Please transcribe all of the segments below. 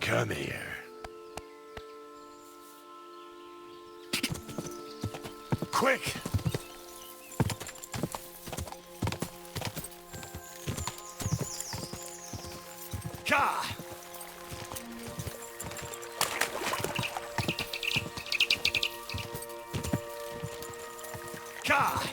Come here. Quick! Ka! Ka!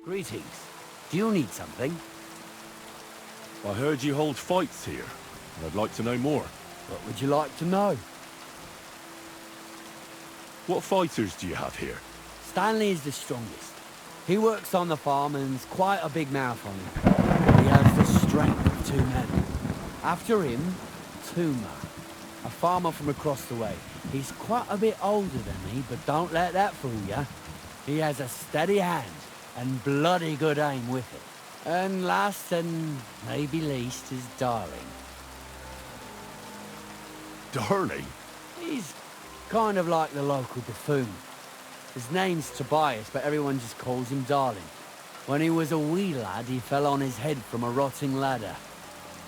Greetings. Do you need something? I heard you hold fights here, and I'd like to know more. What would you like to know? What fighters do you have here? Stanley is the strongest. He works on the farm and's quite a big mouth on him. He has the strength of 2 men. After him, Tuma, a farmer from across the way. He's quite a bit older than me, but don't let that fool ya. He has a steady hand and bloody good aim with it. And last and maybe least is Darling. Darling? He's kind of like the local buffoon. His name's Tobias, but everyone just calls him Darling. When he was a wee lad, he fell on his head from a rotting ladder.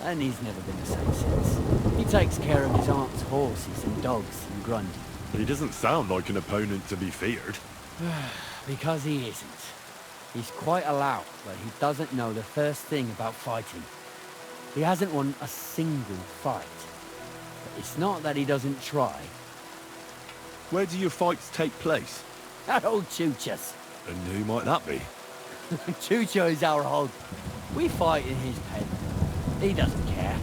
And he's never been the same since. He takes care of his aunt's horses and dogs in Grundy. He doesn't sound like an opponent to be feared. Because he isn't. He's quite a lout, but he doesn't know the first thing about fighting. He hasn't won a single fight. But it's not that he doesn't try. Where do your fights take place? That old Chucha's. And who might that be? Chucho is our hog. We fight in his pen. He doesn't care.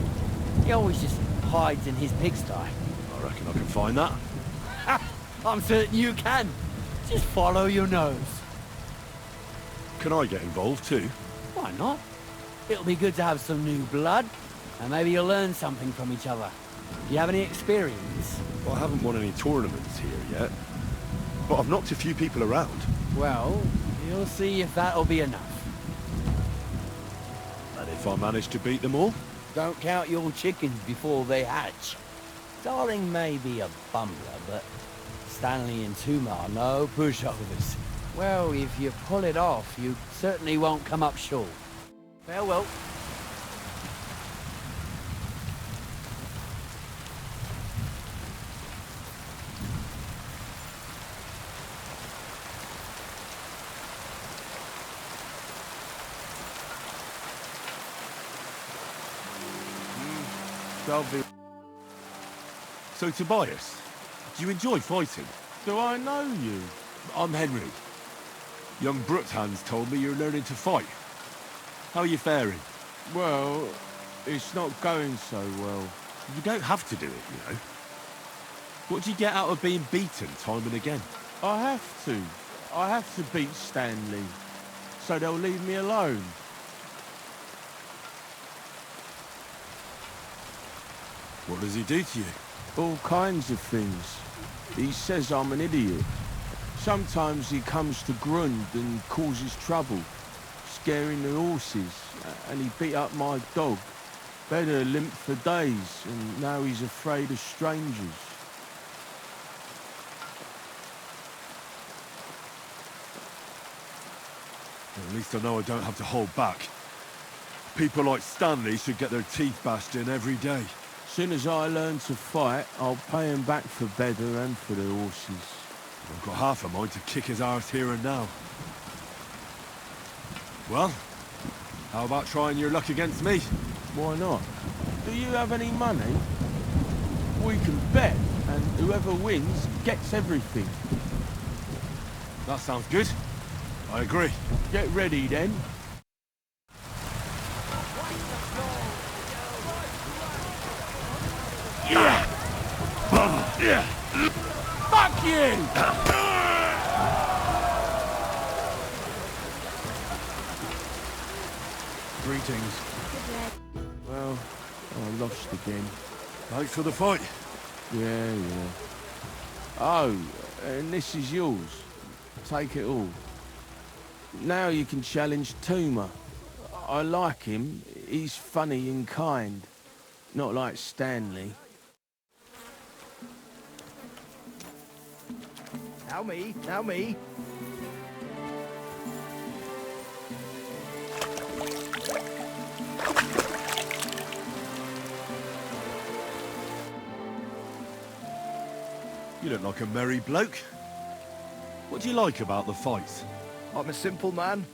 He always just hides in his pigsty. I reckon I can find that. I'm certain you can. Just follow your nose. Can I get involved too? Why not? It'll be good to have some new blood, and maybe you'll learn something from each other. Do you have any experience? Well, I haven't won any tournaments here yet, but I've knocked a few people around. Well, you'll see if that'll be enough. And if I manage to beat them all? Don't count your chickens before they hatch. Darling may be a bumbler, but Stanley and Tuma are no pushovers. Well, if you pull it off, you certainly won't come up short. Farewell. So, Tobias, do you enjoy fighting? Do I know you? I'm Henry. Young Brookhans told me you're learning to fight. How are you faring? Well, it's not going so well. You don't have to do it, you know. What do you get out of being beaten time and again? I have to. I have to beat Stanley, so they'll leave me alone. What does he do to you? All kinds of things. He says I'm an idiot. Sometimes he comes to Grund and causes trouble, scaring the horses, and he beat up my dog. Better limped for days, and now he's afraid of strangers. Well, at least I know I don't have to hold back. People like Stanley should get their teeth bashed in every day. Soon as I learn to fight, I'll pay him back for better and for the horses. I've got half a mind to kick his arse here and now. Well, how about trying your luck against me? Why not? Do you have any money? We can bet, and whoever wins gets everything. That sounds good. I agree. Get ready then. Fuck you! Greetings. Well, I lost again. Thanks for the fight. Yeah. Oh, and this is yours. Take it all. Now you can challenge Tuma. I like him. He's funny and kind. Not like Stanley. Now me. You look like a merry bloke. What do you like about the fights? I'm a simple man.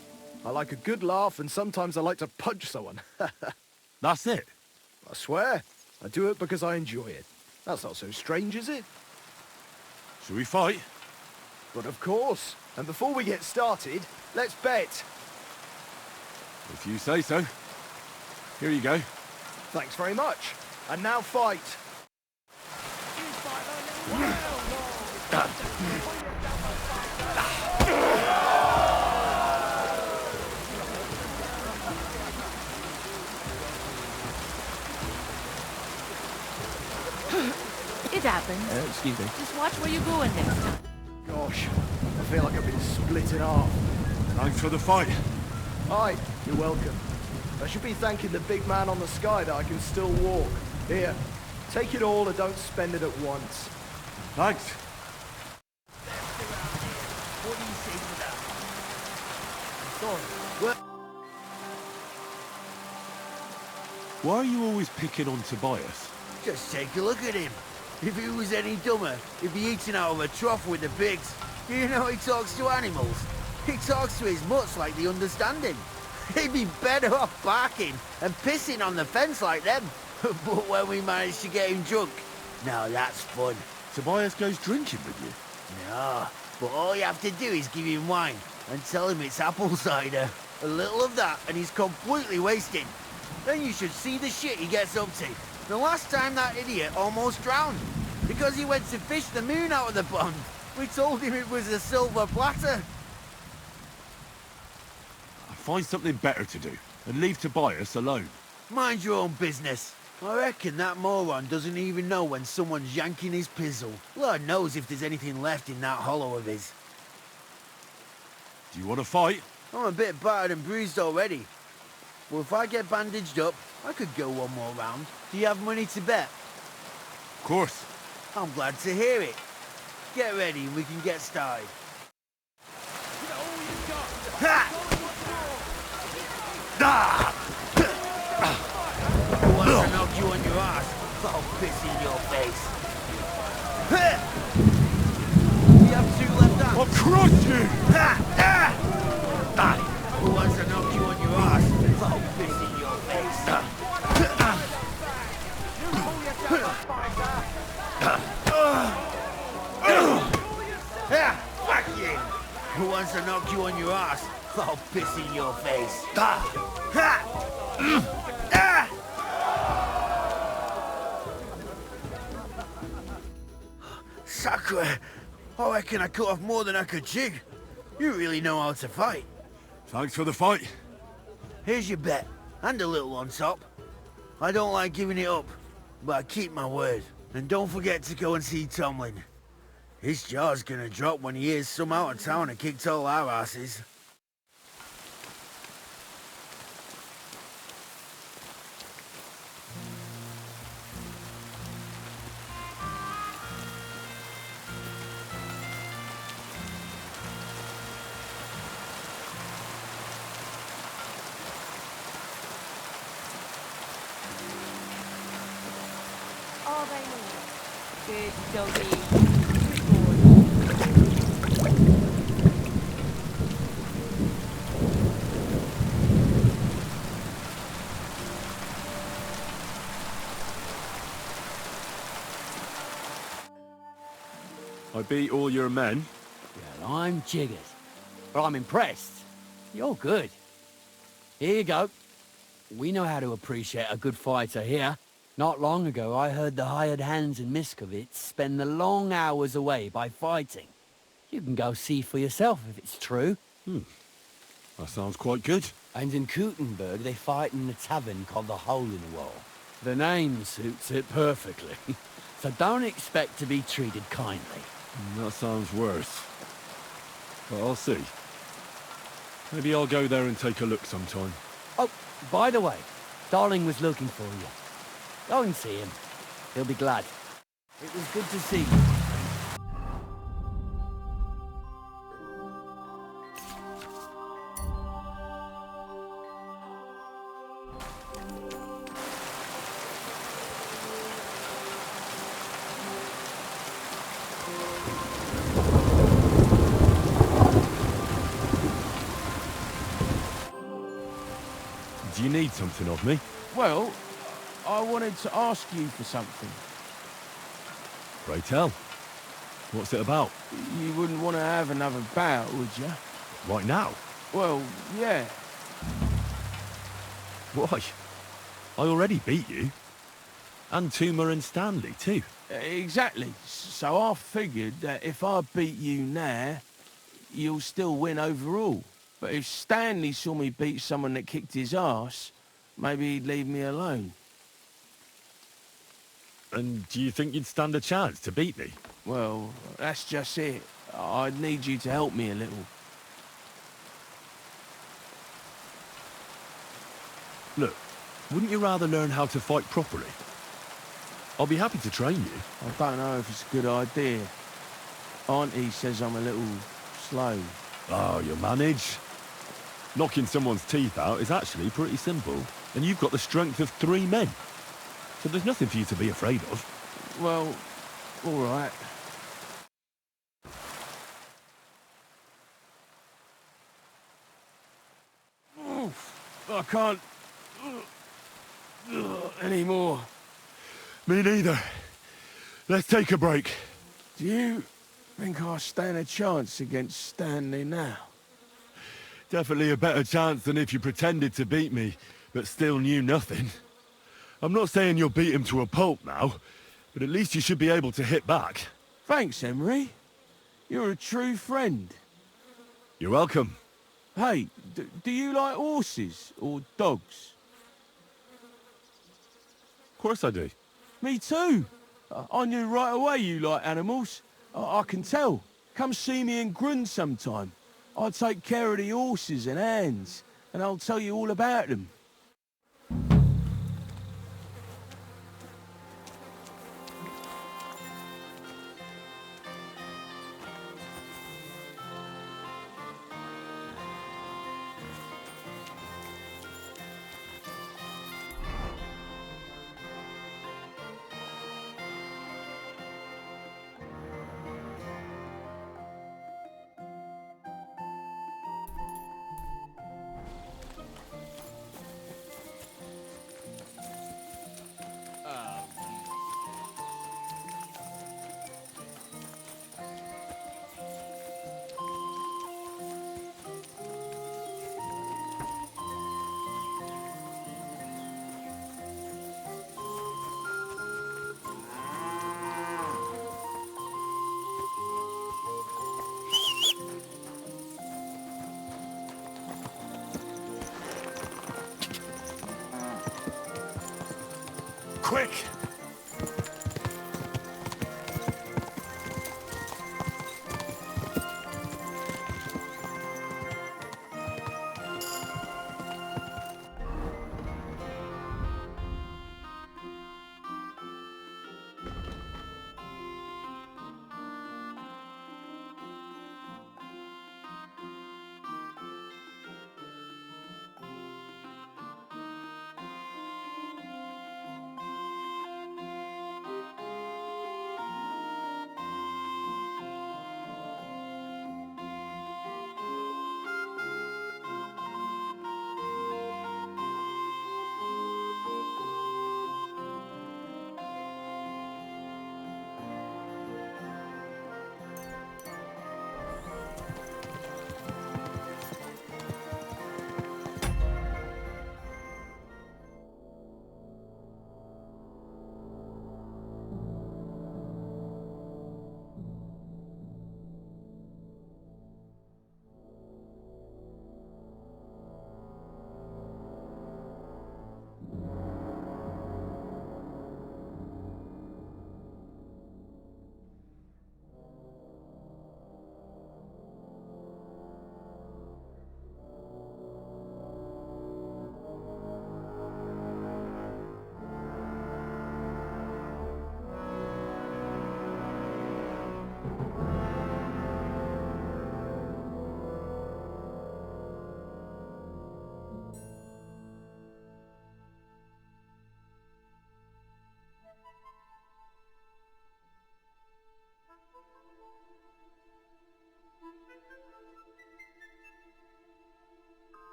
I like a good laugh, and sometimes I like to punch someone. That's it. I swear, I do it because I enjoy it. That's not so strange, is it? Shall we fight? But of course. And before we get started, let's bet. If you say so. Here you go. Thanks very much. And now fight. It happens. Excuse me. Just watch where you're going next time. Gosh, I feel like I've been split in half. Thanks for the fight. Aye, you're welcome. I should be thanking the big man on the sky that I can still walk. Here, take it all and don't spend it at once. Thanks. What do you say to that? Why are you always picking on Tobias? Just take a look at him. If he was any dumber, he'd be eating out of a trough with the pigs. You know he talks to animals. He talks to his mutts like they understand him. He'd be better off barking and pissing on the fence like them. But when we managed to get him drunk, now that's fun. Tobias goes drinking with you? No, but all you have to do is give him wine and tell him it's apple cider. A little of that and he's completely wasted. Then you should see the shit he gets up to. The last time that idiot almost drowned because he went to fish the moon out of the pond. We told him it was a silver platter. Find something better to do and leave Tobias alone. Mind your own business. I reckon that moron doesn't even know when someone's yanking his pizzle. Lord knows if there's anything left in that hollow of his. Do you want to fight? I'm a bit battered and bruised already. Well, if I get bandaged up, I could go one more round. Do you have money to bet? Of course. I'm glad to hear it. get ready and we can get started. Who wants to knock you on your ass? I'll piss in your face. You have two left hands. I'll crush you! Who wants to knock you on your ass? I'll piss in your face. Fuck you! Who wants to knock you on your ass? I'll piss in your face. Sacre! I reckon I cut off more than I could chew. You really know how to fight. Thanks for the fight. Here's your bet, and a little on top. I don't like giving it up, but I keep my word. And don't forget to go and see Tomlin. His jaw's gonna drop when he hears some out of town and kicked all our asses. All they need. Good doggy. I beat all your men. Well, I'm jiggered, but I'm impressed. You're good. Here you go. We know how to appreciate a good fighter here. Not long ago, I heard the hired hands in Miskovitz spend the long hours away by fighting. You can go see for yourself if it's true. That sounds quite good. And in Kuttenberg, they fight in a tavern called the Hole in the Wall. The name suits it perfectly. So don't expect to be treated kindly. That sounds worse. But I'll see. Maybe I'll go there and take a look sometime. Oh, by the way, Darling was looking for you. Go and see him. He'll be glad. It was good to see you. Do you need something of me? Well, I wanted to ask you for something. Pray tell. What's it about? You wouldn't want to have another bout, would you? Right now? Well, yeah. Why? I already beat you. And Tuma and Stanley, too. Exactly. So I figured that if I beat you now, you'll still win overall. But if Stanley saw me beat someone that kicked his ass, maybe he'd leave me alone. And do you think you'd stand a chance to beat me? Well, that's just it. I'd need you to help me a little. Look, wouldn't you rather learn how to fight properly? I'll be happy to train you. I don't know if it's a good idea. Auntie says I'm a little slow. Oh, you'll manage. Knocking someone's teeth out is actually pretty simple. And you've got the strength of 3 men. So there's nothing for you to be afraid of. Well, all right. I can't anymore. Me neither. Let's take a break. Do you think I stand a chance against Stanley now? Definitely a better chance than if you pretended to beat me, but still knew nothing. I'm not saying you'll beat him to a pulp now, but at least you should be able to hit back. Thanks, Emery. You're a true friend. You're welcome. Hey, do you like horses or dogs? Of course I do. Me too. I knew right away you like animals. I can tell. Come see me in Grund sometime. I'll take care of the horses and hands, and I'll tell you all about them. Quick!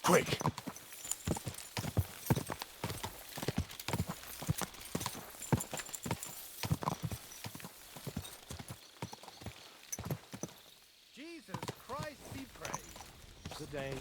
Quick! Jesus Good day.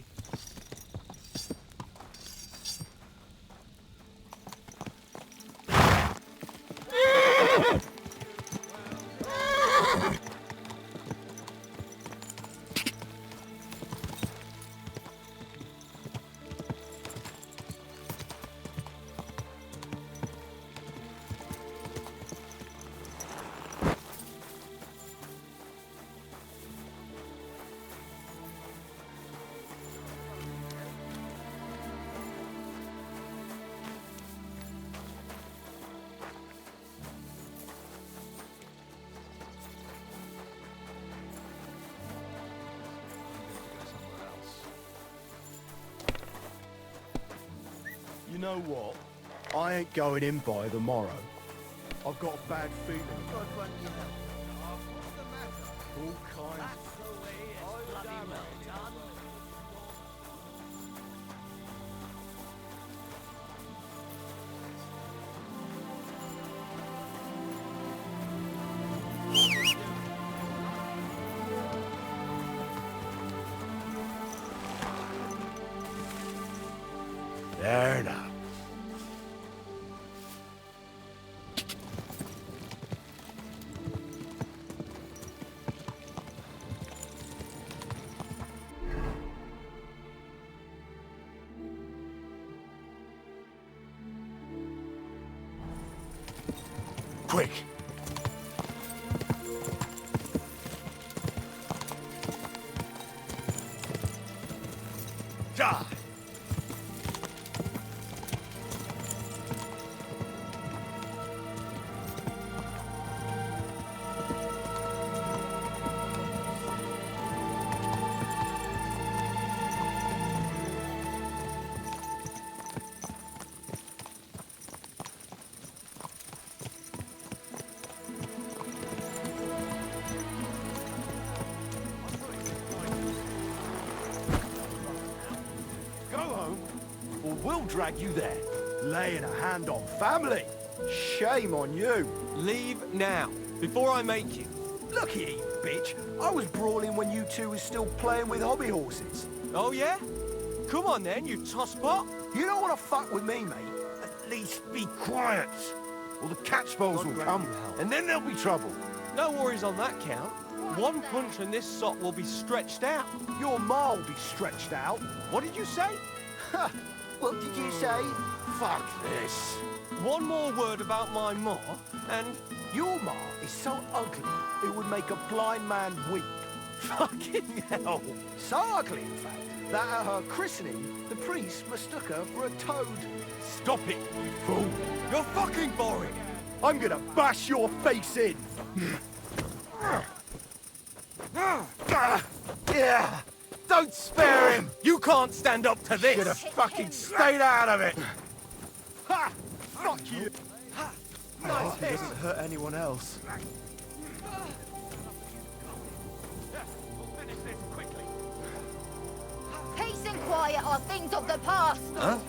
You know what? I ain't going in by tomorrow. I've got a bad feeling. All kinds There now. Quick! Ja! We'll drag you there. Laying a hand on family. Shame on you. Leave now, before I make you. Look here, you bitch. I was brawling when you two was still playing with hobby horses. Oh, yeah? Come on then, you tosspot. You don't want to fuck with me, mate. At least be quiet. Or the catchballs will come, and then there'll be trouble. No worries on that count. One punch and this sot will be stretched out. Your ma will be stretched out. What did you say? Ha! What did you say? Fuck this. One more word about my ma, and... Your ma is so ugly, it would make a blind man weep. Fucking hell. So ugly, in fact, that at her christening, the priest mistook her for a toad. Stop it, you fool. You're fucking boring. I'm gonna bash your face in. Yeah. Don't spare him! You can't stand up to this! Should have fucking stayed out of it! Ha! Fuck you! I hope he doesn't hurt anyone else. Peace and quiet are things of the past! Huh?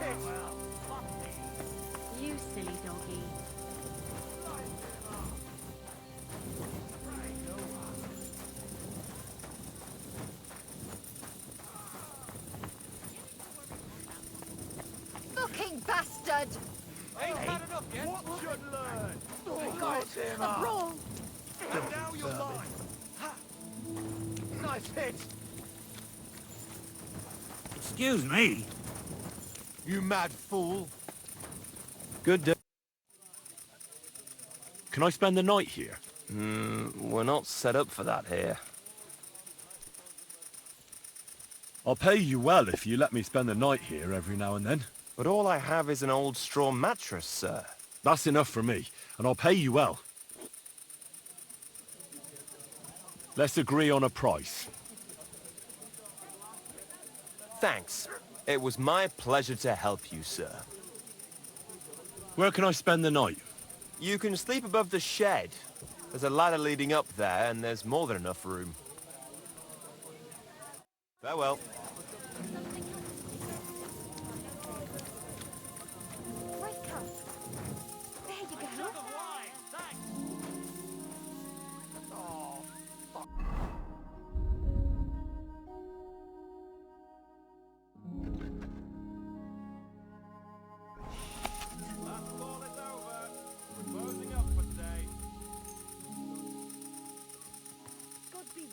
You silly doggy. Fucking bastard! Ain't had enough yet. What should learn? Oh God, a brawl! And now you're mine. Nice hit! Excuse me. You mad fool. Good day. Can I spend the night here? We're not set up for that here. I'll pay you well if you let me spend the night here every now and then. But all I have is an old straw mattress, sir. That's enough for me, and I'll pay you well. Let's agree on a price. Thanks. It was my pleasure to help you, sir. Where can I spend the night? You can sleep above the shed. There's a ladder leading up there, and there's more than enough room. Farewell. Wake up! There you go!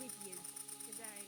with you today.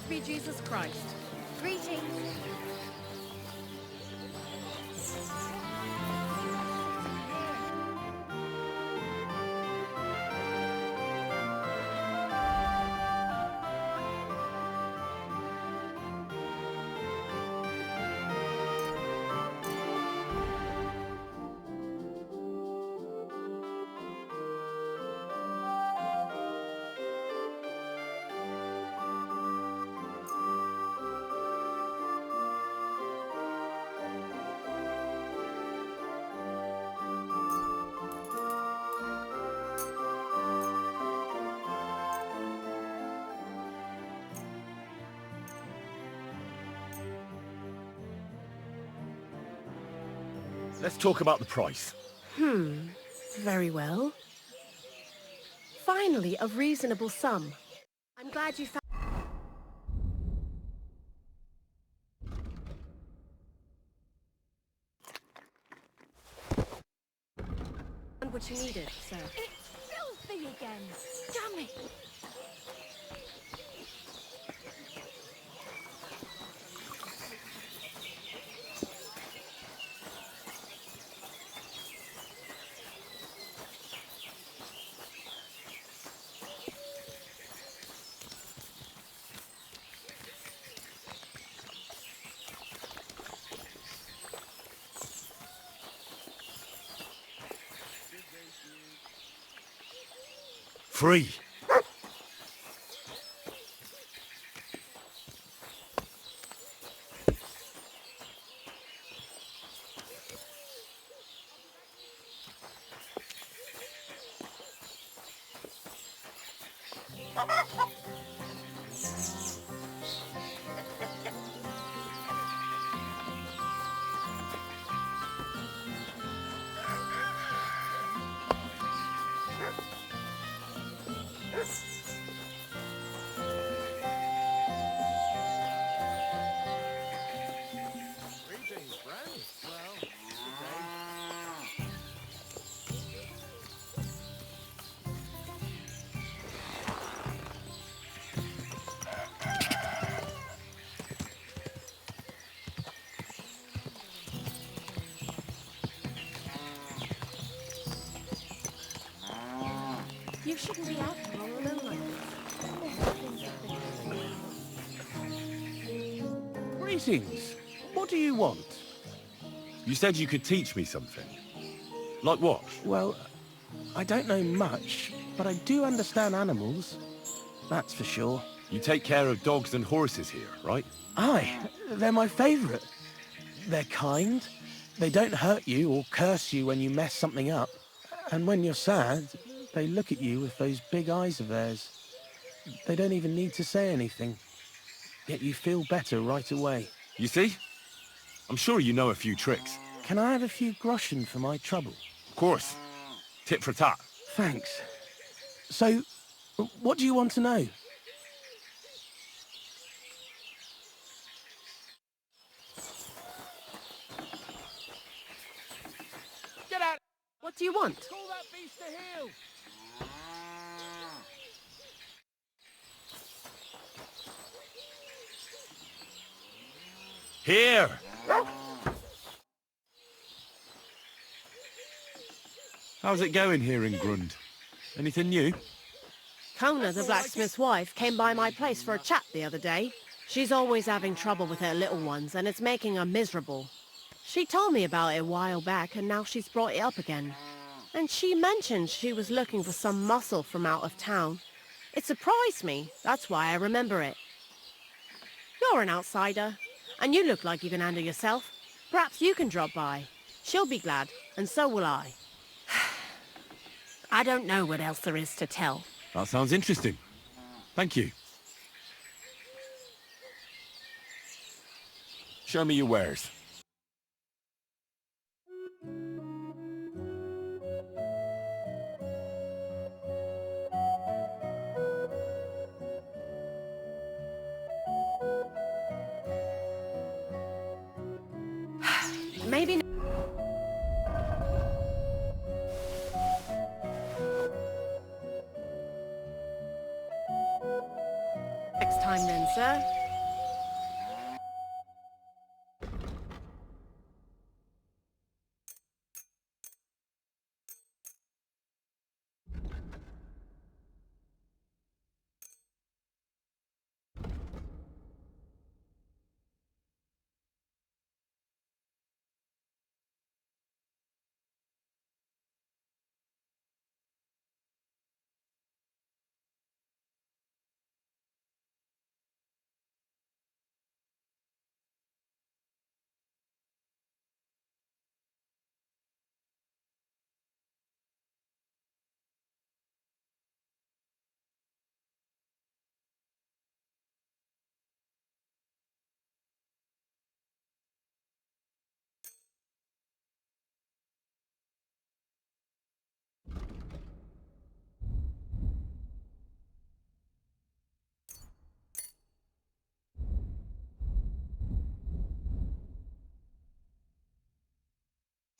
Be Jesus Christ. Greetings. let's talk about the price. Very well. Finally, a reasonable sum. I'm glad you found what you needed, sir. It's filthy again. Damn it. Free. You shouldn't be out here all alone like this. Greetings. What do you want? You said you could teach me something. Like what? Well, I don't know much, but I do understand animals. That's for sure. You take care of dogs and horses here, right? Aye, they're my favourite. They're kind, they don't hurt you or curse you when you mess something up. And when you're sad, they look at you with those big eyes of theirs. They don't even need to say anything. Yet you feel better right away. You see? I'm sure you know a few tricks. Can I have a few groschen for my trouble? Of course. Tit for tat. Thanks. So, what do you want to know? Get out! What do you want? Call that beast to heel! Here! How's it going here in Grund? Anything new? Kona, the blacksmith's wife, came by my place for a chat the other day. She's always having trouble with her little ones, and it's making her miserable. She told me about it a while back, and now she's brought it up again. And she mentioned she was looking for some muscle from out of town. It surprised me, that's why I remember it. You're an outsider, and you look like you can handle yourself. Perhaps you can drop by. She'll be glad, and so will I. I don't know what else there is to tell. That sounds interesting. Thank you. Show me your wares. Maybe next time then, sir.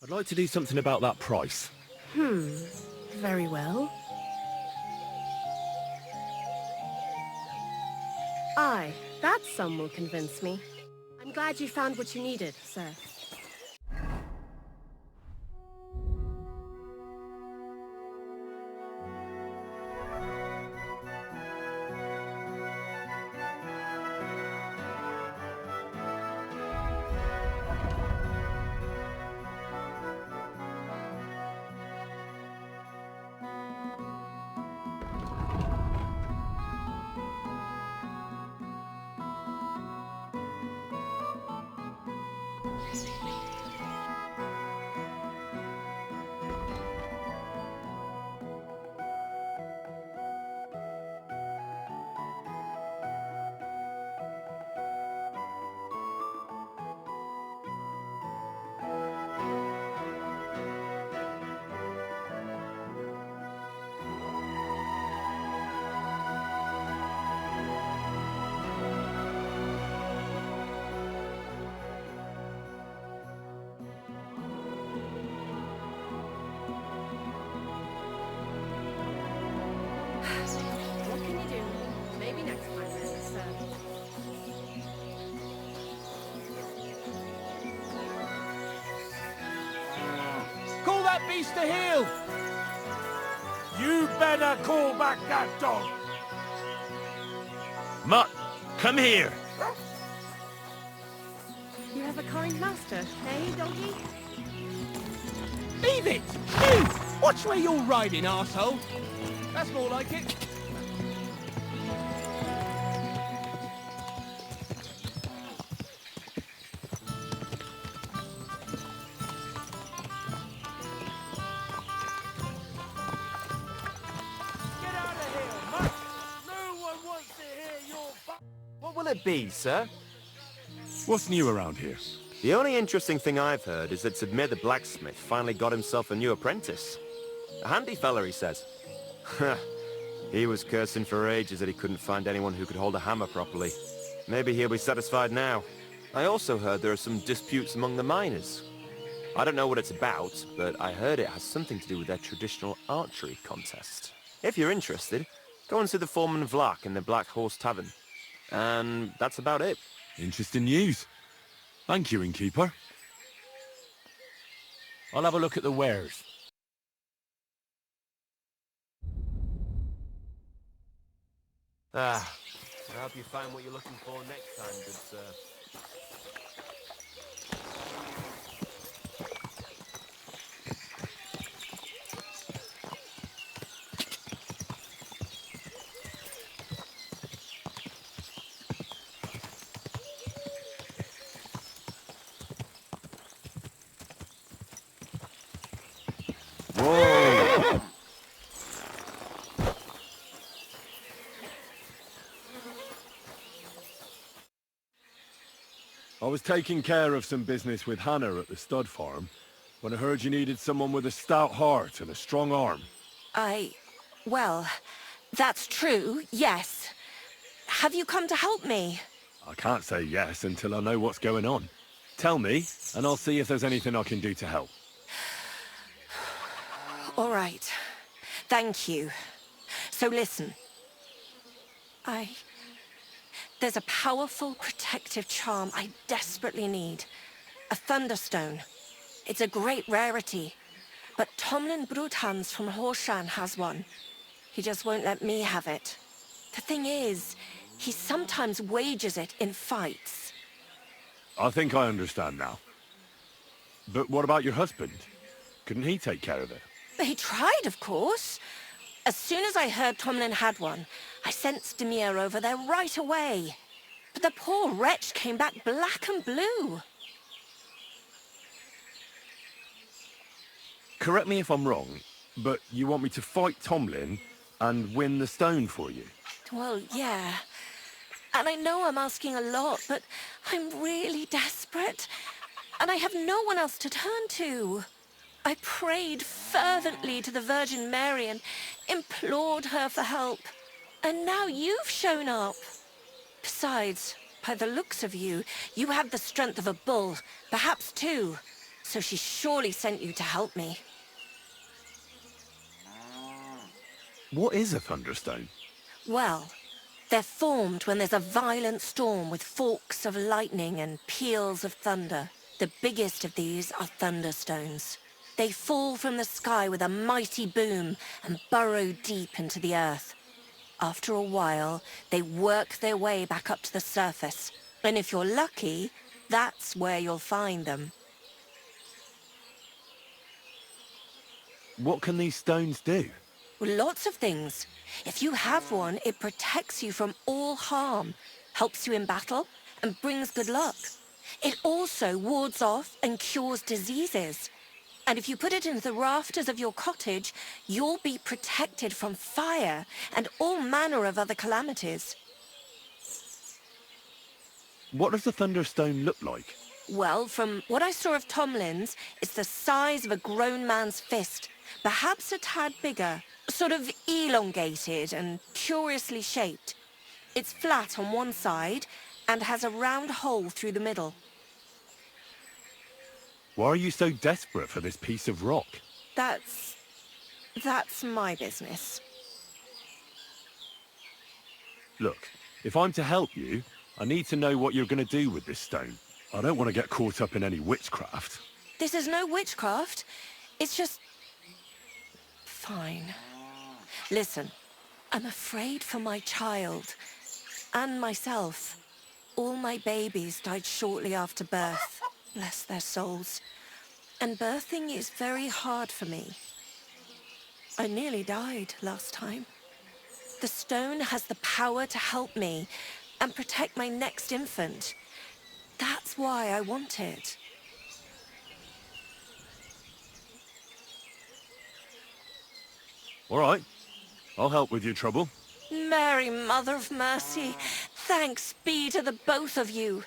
I'd like to do something about that price. Very well. Aye, that sum will convince me. I'm glad you found what you needed, sir. What can you do? Maybe next time then, sir. Call that beast to heel! You better call back that dog. Mutt, come here! You have a kind master, eh, doggy? Leave it! You! Watch where you're riding, arsehole! That's more like it. Get out of here, Mutt. No one wants to hear your What will it be, sir? What's new around here? The only interesting thing I've heard is that Sidmir the blacksmith finally got himself a new apprentice. A handy fella, he says. He was cursing for ages that he couldn't find anyone who could hold a hammer properly. Maybe he'll be satisfied now. I also heard there are some disputes among the miners. I don't know what it's about, but I heard it has something to do with their traditional archery contest. If you're interested, go and see the foreman Vlak in the Black Horse Tavern. And that's about it. Interesting news. Thank you, innkeeper. I'll have a look at the wares. I hope you find what you're looking for next time, good sir. I was taking care of some business with Hannah at the stud farm when I heard you needed someone with a stout heart and a strong arm. Well, that's true, yes. Have you come to help me? I can't say yes until I know what's going on. Tell me, and I'll see if there's anything I can do to help. All right. Thank you. So listen. There's a powerful protective charm I desperately need. A thunderstone. It's a great rarity. But Tomlin Bruthans from Horshan has one. He just won't let me have it. The thing is, he sometimes wages it in fights. I think I understand now. But what about your husband? Couldn't he take care of it? He tried, of course. As soon as I heard Tomlin had one, I sent Stamir over there right away. But the poor wretch came back black and blue. Correct me if I'm wrong, but you want me to fight Tomlin and win the stone for you? Well, yeah. And I know I'm asking a lot, but I'm really desperate. And I have no one else to turn to. I prayed fervently to the Virgin Mary and implored her for help. And now you've shown up. Besides, by the looks of you, you have the strength of a bull, perhaps two. so she surely sent you to help me. What is a thunderstone? Well, they're formed when there's a violent storm with forks of lightning and peals of thunder. The biggest of these are thunderstones. They fall from the sky with a mighty boom and burrow deep into the earth. After a while, they work their way back up to the surface. And if you're lucky, that's where you'll find them. What can these stones do? Well, lots of things. If you have one, it protects you from all harm, helps you in battle, and brings good luck. It also wards off and cures diseases. And if you put it into the rafters of your cottage, you'll be protected from fire and all manner of other calamities. What does a thunderstone look like? Well, from what I saw of Tomlin's, it's the size of a grown man's fist, perhaps a tad bigger, sort of elongated and curiously shaped. It's flat on one side and has a round hole through the middle. Why are you so desperate for this piece of rock? That's my business. Look, if I'm to help you, I need to know what you're going to do with this stone. I don't want to get caught up in any witchcraft. This is no witchcraft. It's just... fine. Listen, I'm afraid for my child. And myself. All my babies died shortly after birth. Bless their souls. And birthing is very hard for me. I nearly died last time. The stone has the power to help me and protect my next infant. That's why I want it. All right. I'll help with your trouble. Mary, Mother of Mercy, thanks be to the both of you.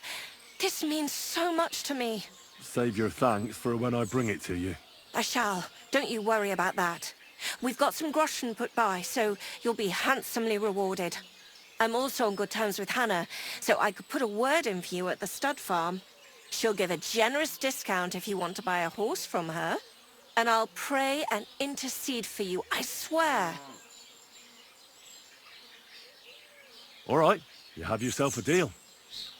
This means so much to me. Save your thanks for when I bring it to you. I shall. Don't you worry about that. We've got some groschen put by, so you'll be handsomely rewarded. I'm also on good terms with Hannah, so I could put a word in for you at the stud farm. She'll give a generous discount if you want to buy a horse from her. And I'll pray and intercede for you, I swear. All right. You have yourself a deal.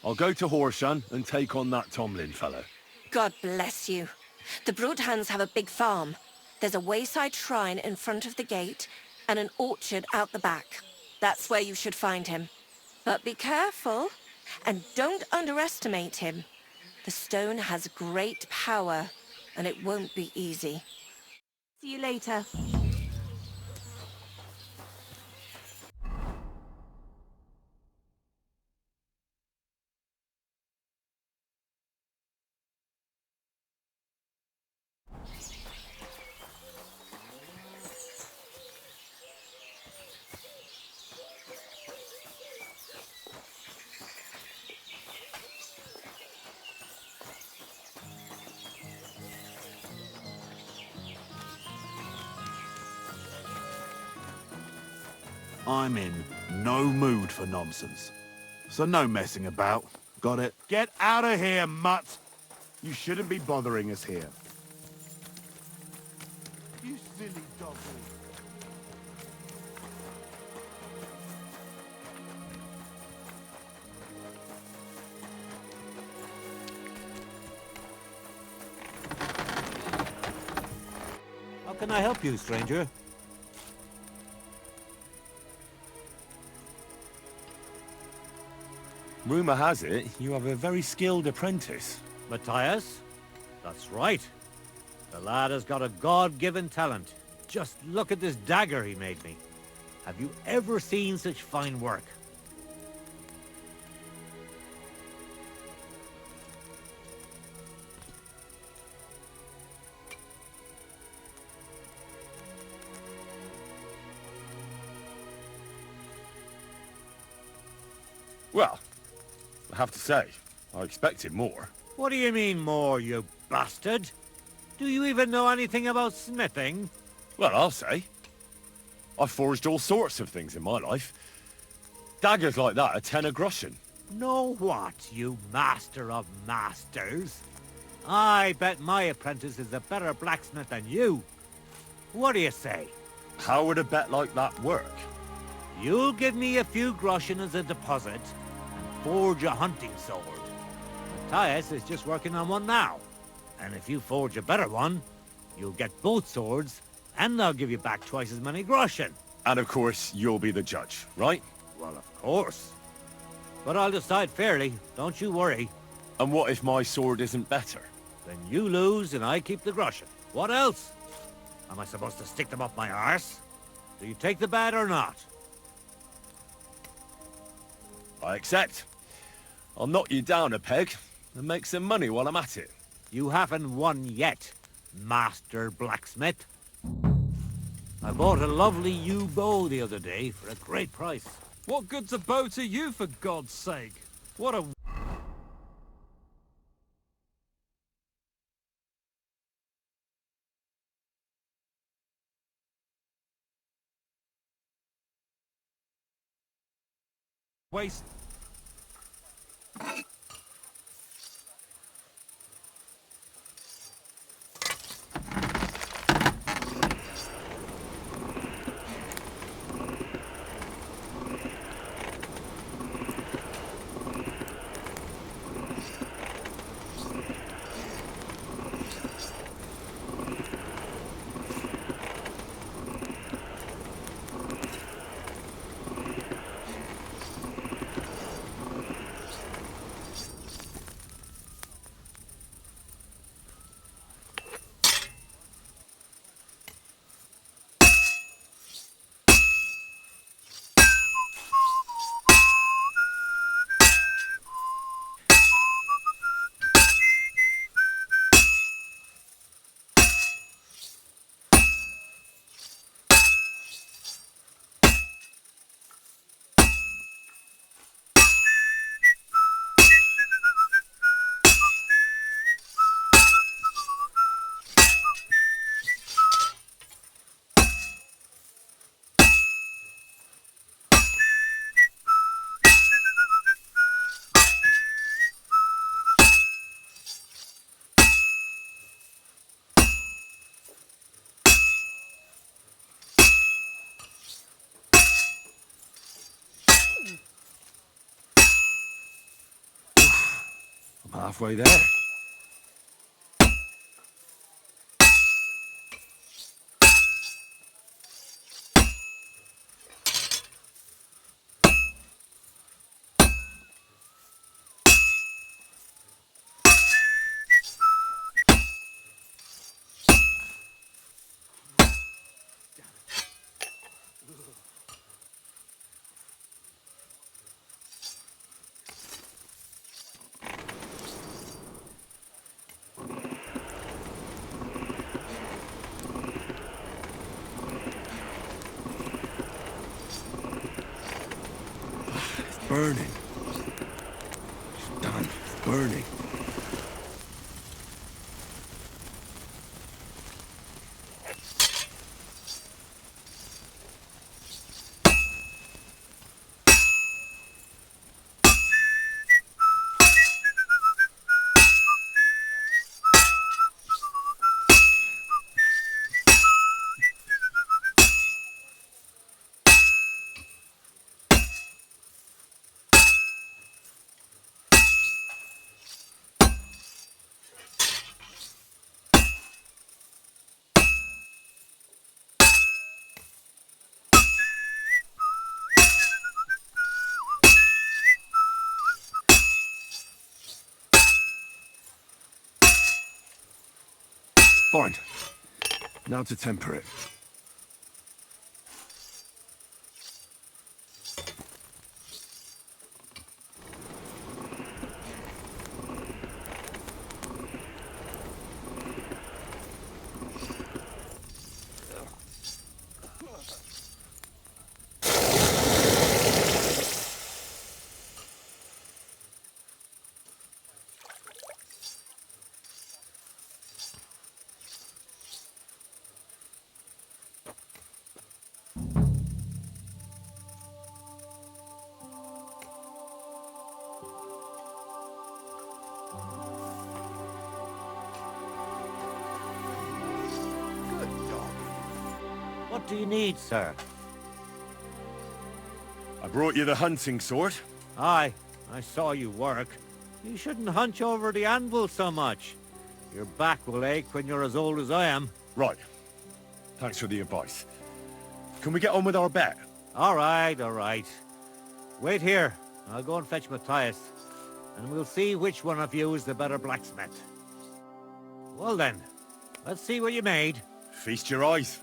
I'll go to Horshan and take on that Tomlin fellow. God bless you. The Broadhands have a big farm. There's a wayside shrine in front of the gate and an orchard out the back. That's where you should find him. But be careful and don't underestimate him. The stone has great power and it won't be easy. See you later. I'm in no mood for nonsense. So no messing about. Got it? Get out of here, mutt! You shouldn't be bothering us here. You silly dog. How can I help you, stranger? Rumour has it you have a very skilled apprentice. Matthias? That's right. The lad has got a God-given talent. Just look at this dagger he made me. Have you ever seen such fine work? Well, I have to say, I expected more. What do you mean more, you bastard? Do you even know anything about smithing? Well, I'll say. I've forged all sorts of things in my life. Daggers like that are 10 a groschen. Know what, you master of masters? I bet my apprentice is a better blacksmith than you. What do you say? How would a bet like that work? You'll give me a few groschen as a deposit and forge a hunting sword. Matthias is just working on one now. And if you forge a better one, you'll get both swords and I'll give you back twice as many groschen. And of course, you'll be the judge, right? Well, of course. But I'll decide fairly, don't you worry. And what if my sword isn't better? Then you lose and I keep the groschen. What else? Am I supposed to stick them up my arse? Do you take the bet or not? I accept. I'll knock you down a peg and make some money while I'm at it. You haven't won yet, Master Blacksmith. I bought a lovely yew bow the other day for a great price. What good's a bow to you, for God's sake? What a... waste. I'm halfway there. Burning. It's done. It's burning. Fine. Now to temper it. What do you need, sir? I brought you the hunting sword. Aye, I saw you work. You shouldn't hunch over the anvil so much. Your back will ache when you're as old as I am. Right. Thanks for the advice. Can we get on with our bet? All right, all right. Wait here. I'll go and fetch Matthias, and we'll see which one of you is the better blacksmith. Well then, let's see what you made. Feast your eyes.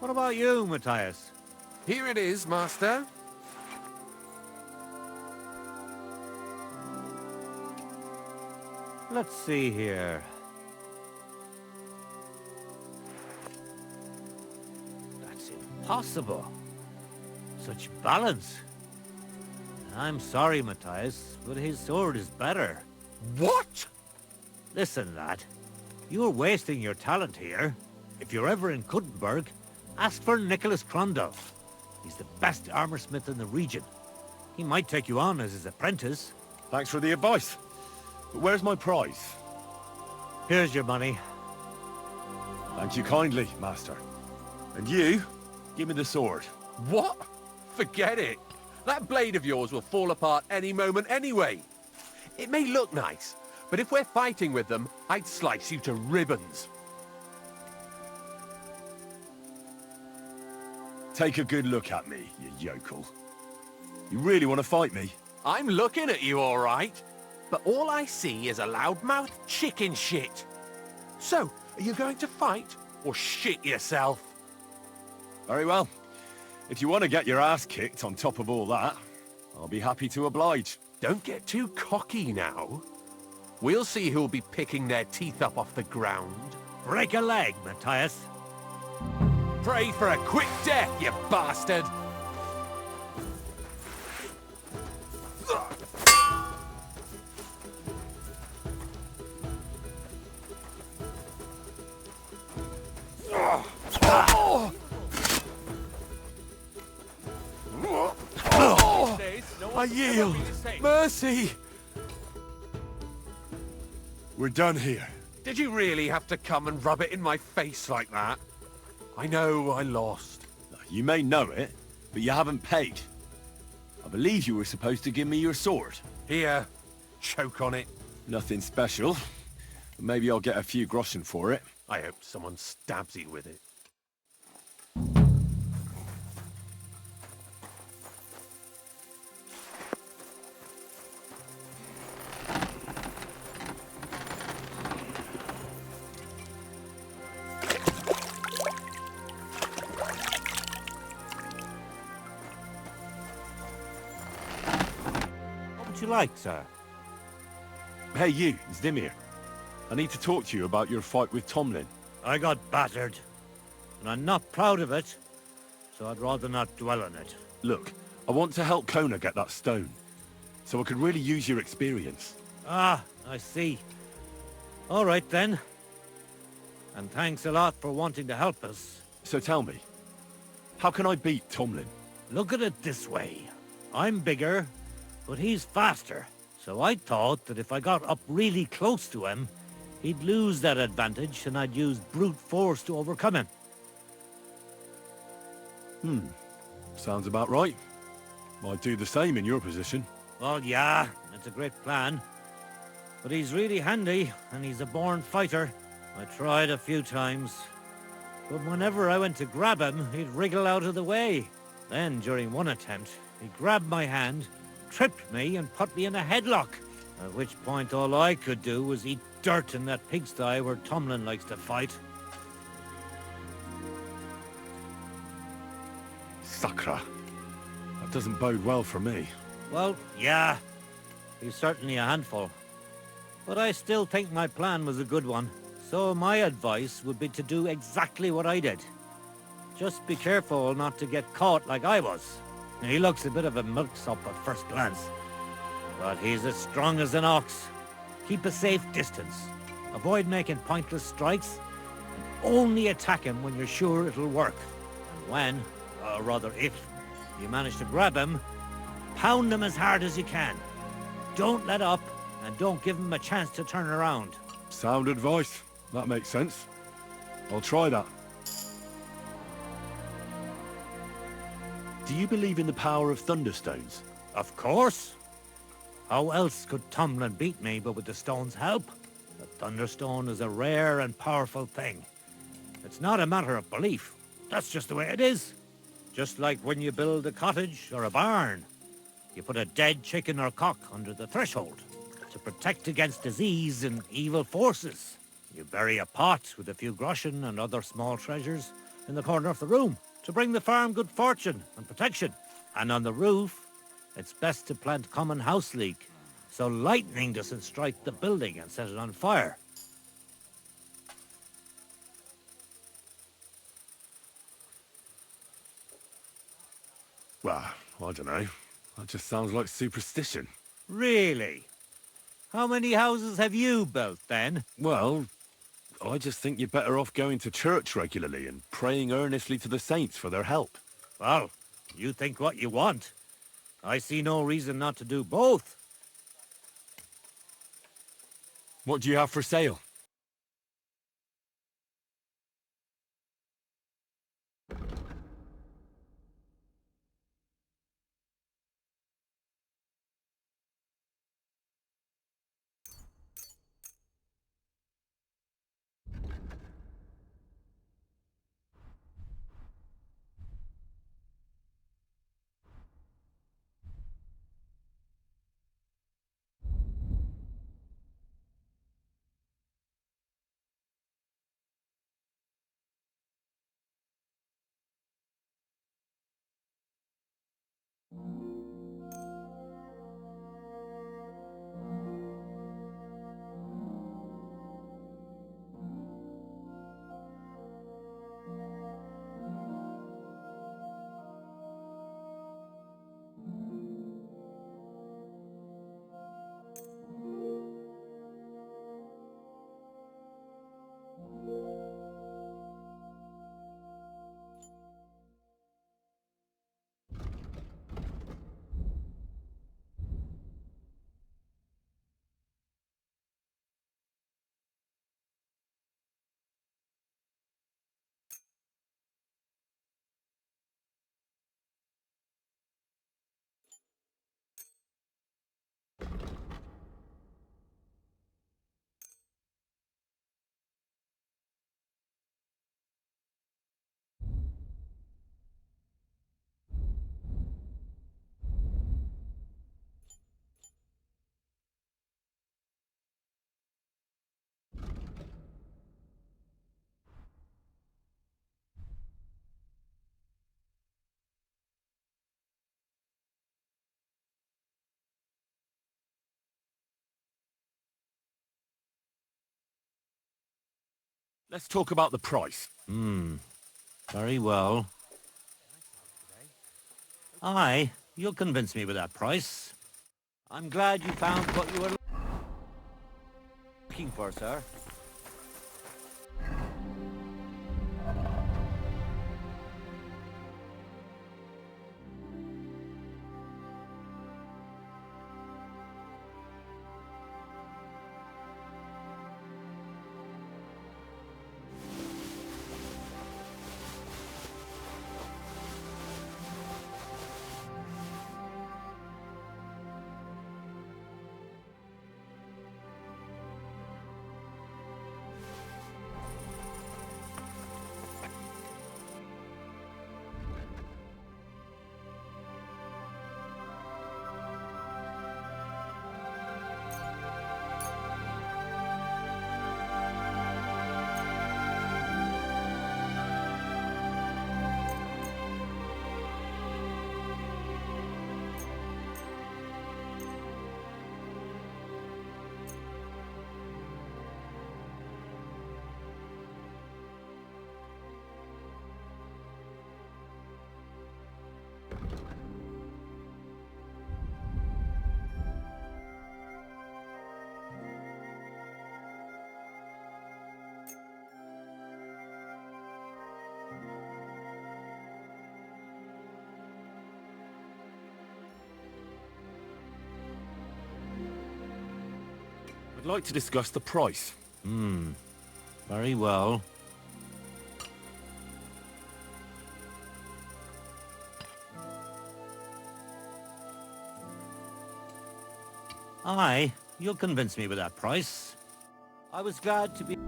What about you, Matthias? Here it is, master. Let's see here. That's impossible. Such balance. I'm sorry, Matthias, but his sword is better. What? Listen, lad. You're wasting your talent here. If you're ever in Kuttenberg, ask for Nicholas Crondell. He's the best armorsmith in the region. He might take you on as his apprentice. Thanks for the advice. But where's my prize? Here's your money. Thank you kindly, master. And you, give me the sword. What? Forget it. That blade of yours will fall apart any moment anyway. It may look nice, but if we're fighting with them, I'd slice you to ribbons. Take a good look at me, you yokel. You really want to fight me? I'm looking at you, all right. But all I see is a loudmouth chicken shit. So, are you going to fight or shit yourself? Very well. If you want to get your ass kicked on top of all that, I'll be happy to oblige. Don't get too cocky now. We'll see who'll be picking their teeth up off the ground. Break a leg, Matthias. Pray for a quick death, you bastard! I yield. Mercy! We're done here. Did you really have to come and rub it in my face like that? I know I lost. You may know it, but you haven't paid. I believe you were supposed to give me your sword. Here, choke on it. Nothing special. Maybe I'll get a few groschen for it. I hope someone stabs you with it. What would you like, sir? Hey you, Zdimir. I need to talk to you about your fight with Tomlin. I got battered, and I'm not proud of it, so I'd rather not dwell on it. Look, I want to help Kona get that stone, so I could really use your experience. Ah, I see. All right then. And thanks a lot for wanting to help us. So tell me, how can I beat Tomlin? Look at it this way. I'm bigger, but he's faster. So I thought that if I got up really close to him, he'd lose that advantage and I'd use brute force to overcome him. Sounds about right. I'd do the same in your position. Well, yeah, it's a great plan. But he's really handy, and he's a born fighter. I tried a few times, but whenever I went to grab him, he'd wriggle out of the way. Then, during one attempt, he grabbed my hand, tripped me, and put me in a headlock. At which point all I could do was eat dirt in that pigsty where Tomlin likes to fight. Sakra. That doesn't bode well for me. Well, yeah, he's certainly a handful. But I still think my plan was a good one. So my advice would be to do exactly what I did. Just be careful not to get caught like I was. He looks a bit of a milksop at first glance, but he's as strong as an ox. Keep a safe distance. Avoid making pointless strikes, and only attack him when you're sure it'll work. And when, or rather if, you manage to grab him, pound him as hard as you can. Don't let up, and don't give him a chance to turn around. Sound advice. That makes sense. I'll try that. Do you believe in the power of thunderstones? Of course. How else could Tomlin beat me but with the stone's help? The thunderstone is a rare and powerful thing. It's not a matter of belief. That's just the way it is. Just like when you build a cottage or a barn. You put a dead chicken or cock under the threshold to protect against disease and evil forces. You bury a pot with a few groschen and other small treasures in the corner of the room to bring the farm good fortune and protection. And on the roof, it's best to plant common house leek so lightning doesn't strike the building and set it on fire. Well, I don't know. That just sounds like superstition. Really? How many houses have you built, then? Well, I just think you're better off going to church regularly and praying earnestly to the saints for their help. Well, you think what you want. I see no reason not to do both. What do you have for sale? Let's talk about the price. Very well. Aye, you'll convince me with that price. I'm glad you found what you were looking for, sir. I'd like to discuss the price. Very well. Aye, you'll convince me with that price. I was glad to be...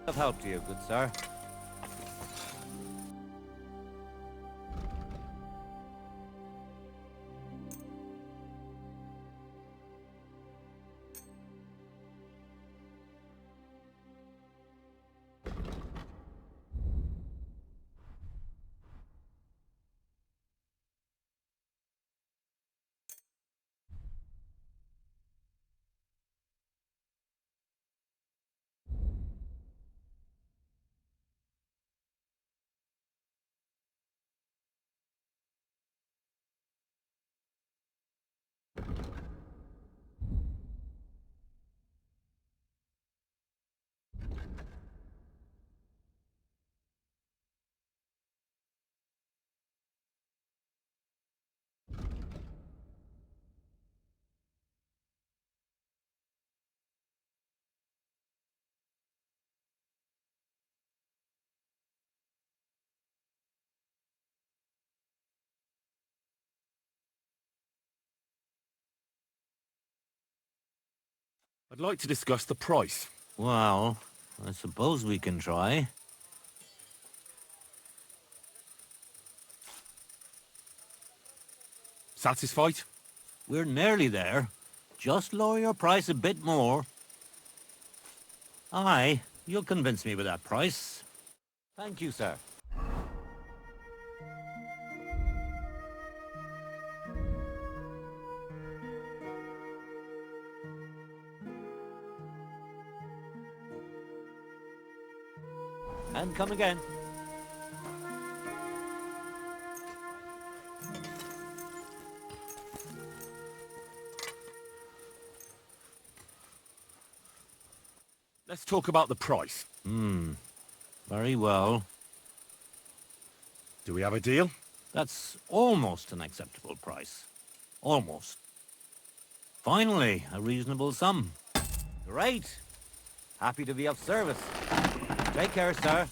Of help to you, good sir. I'd like to discuss the price. Well, I suppose we can try. Satisfied? We're nearly there. Just lower your price a bit more. Aye, you'll convince me with that price. Thank you, sir. And come again. Let's talk about the price. Very well. Do we have a deal? That's almost an acceptable price. Almost. Finally, a reasonable sum. Great. Happy to be of service. Take care, sir.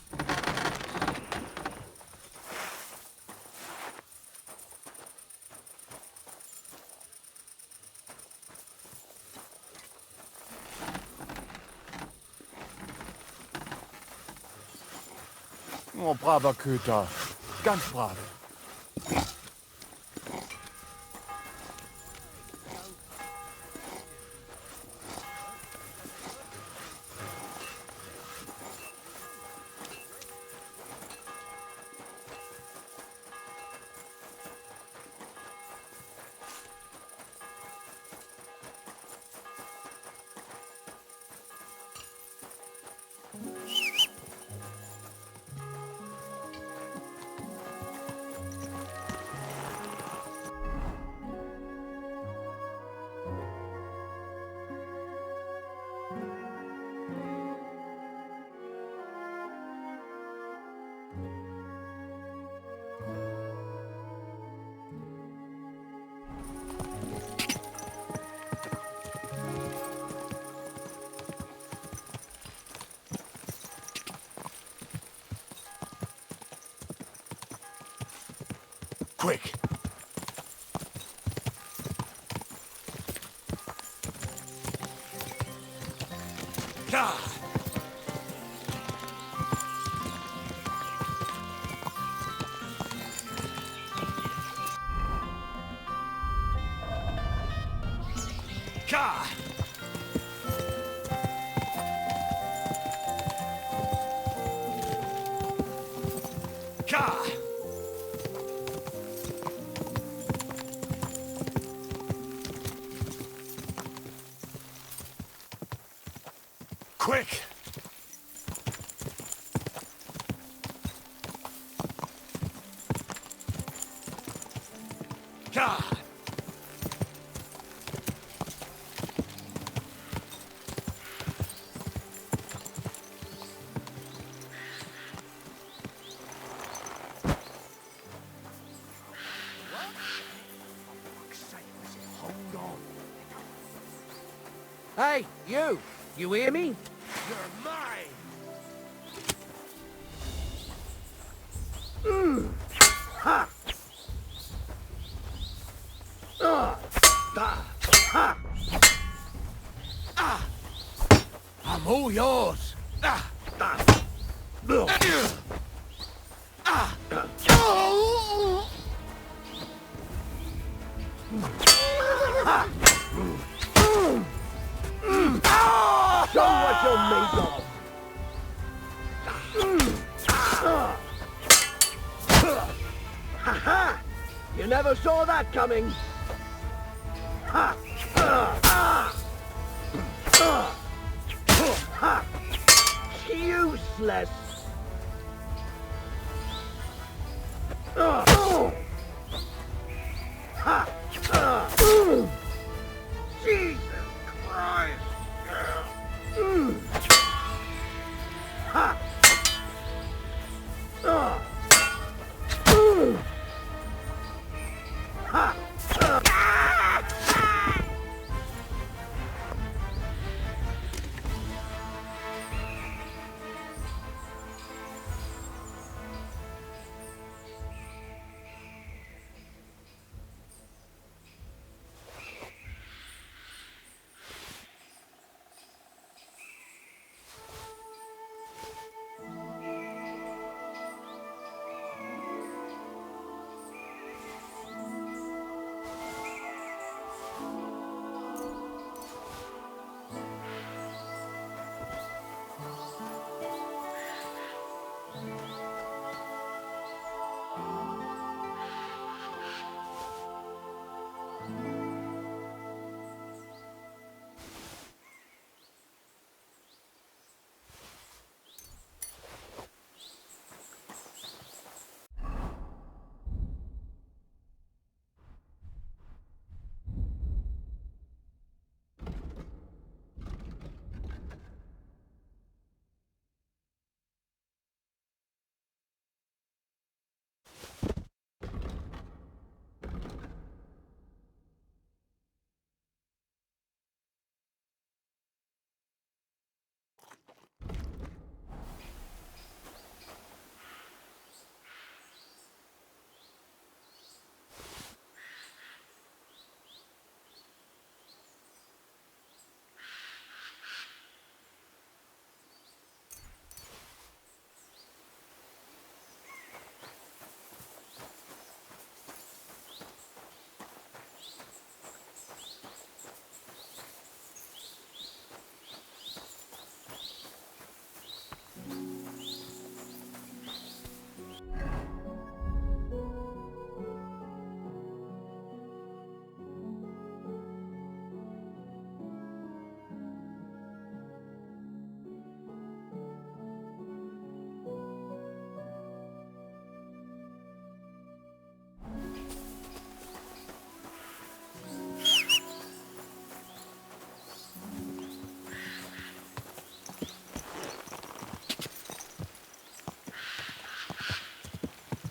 Oh, braver Köter. Ganz brave. Quick! Ka! Ka! Quick! Ka! Hey, you! You hear me? You're mine! Ha! Ha! Ah! I'm all yours! Ah! Ah! Ah! Show what you're made of! Ha-ha! You never saw that coming! Ha! Ha! Useless! Ha! Jesus Christ! Ha! Ha!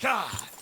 God!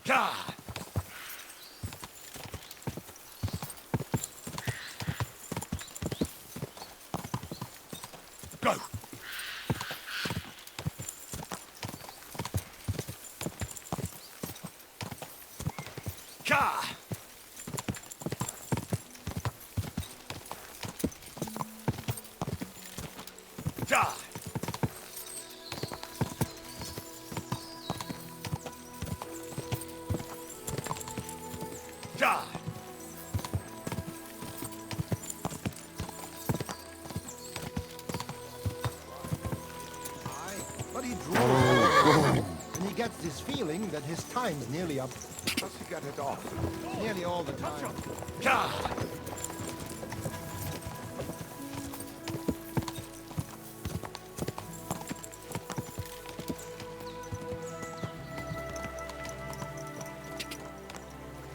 Gah! Go! Gah! Gah! Gah! But he draws and he gets this feeling that his time's nearly up. Does he get it off? Nearly all the time. Gah!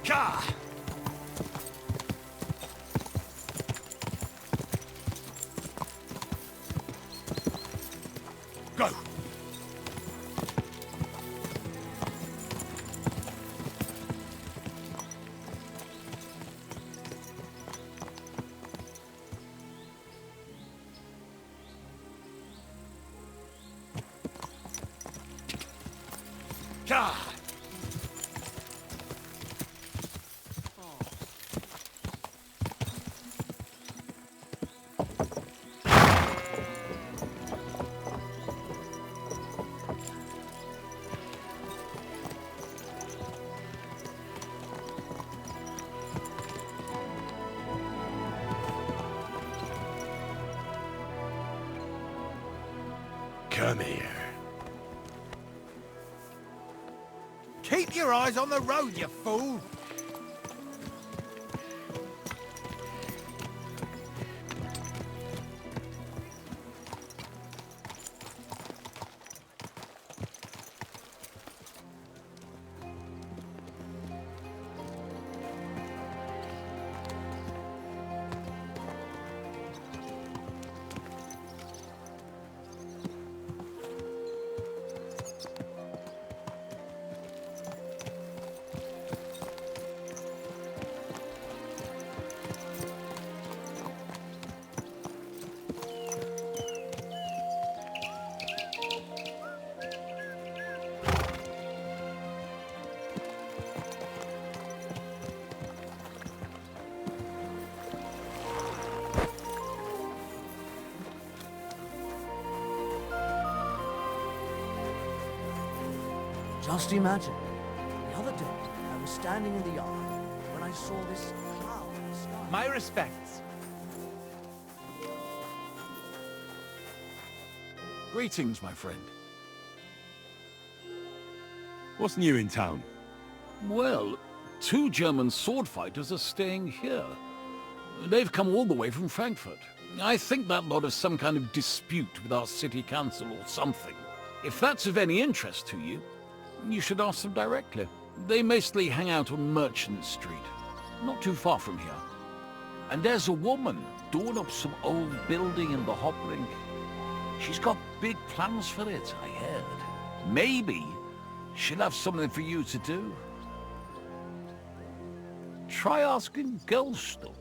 Gah! Go! Gah! Come here. Keep your eyes on the road, you fool! Just imagine, the other day, I was standing in the yard when I saw this cloud in the sky. My respects. Greetings, my friend. What's new in town? Well, 2 German sword fighters are staying here. They've come all the way from Frankfurt. I think that lot has some kind of dispute with our city council or something. If that's of any interest to you, you should ask them directly. They mostly hang out on Merchant Street, not too far from here. And there's a woman doing up some old building in the Hoblink. She's got big plans for it, I heard. Maybe she'll have something for you to do. Try asking Gelstuck.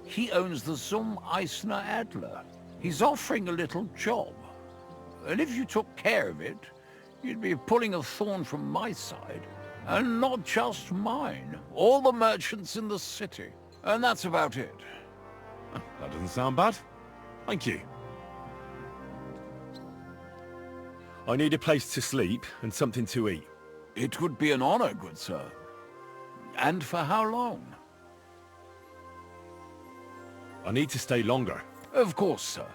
He owns the Zum Eisner Adler. He's offering a little job. And if you took care of it, you'd be pulling a thorn from my side. And not just mine. All the merchants in the city. And that's about it. That doesn't sound bad. Thank you. I need a place to sleep and something to eat. It would be an honor, good sir. And for how long? I need to stay longer. Of course, sir.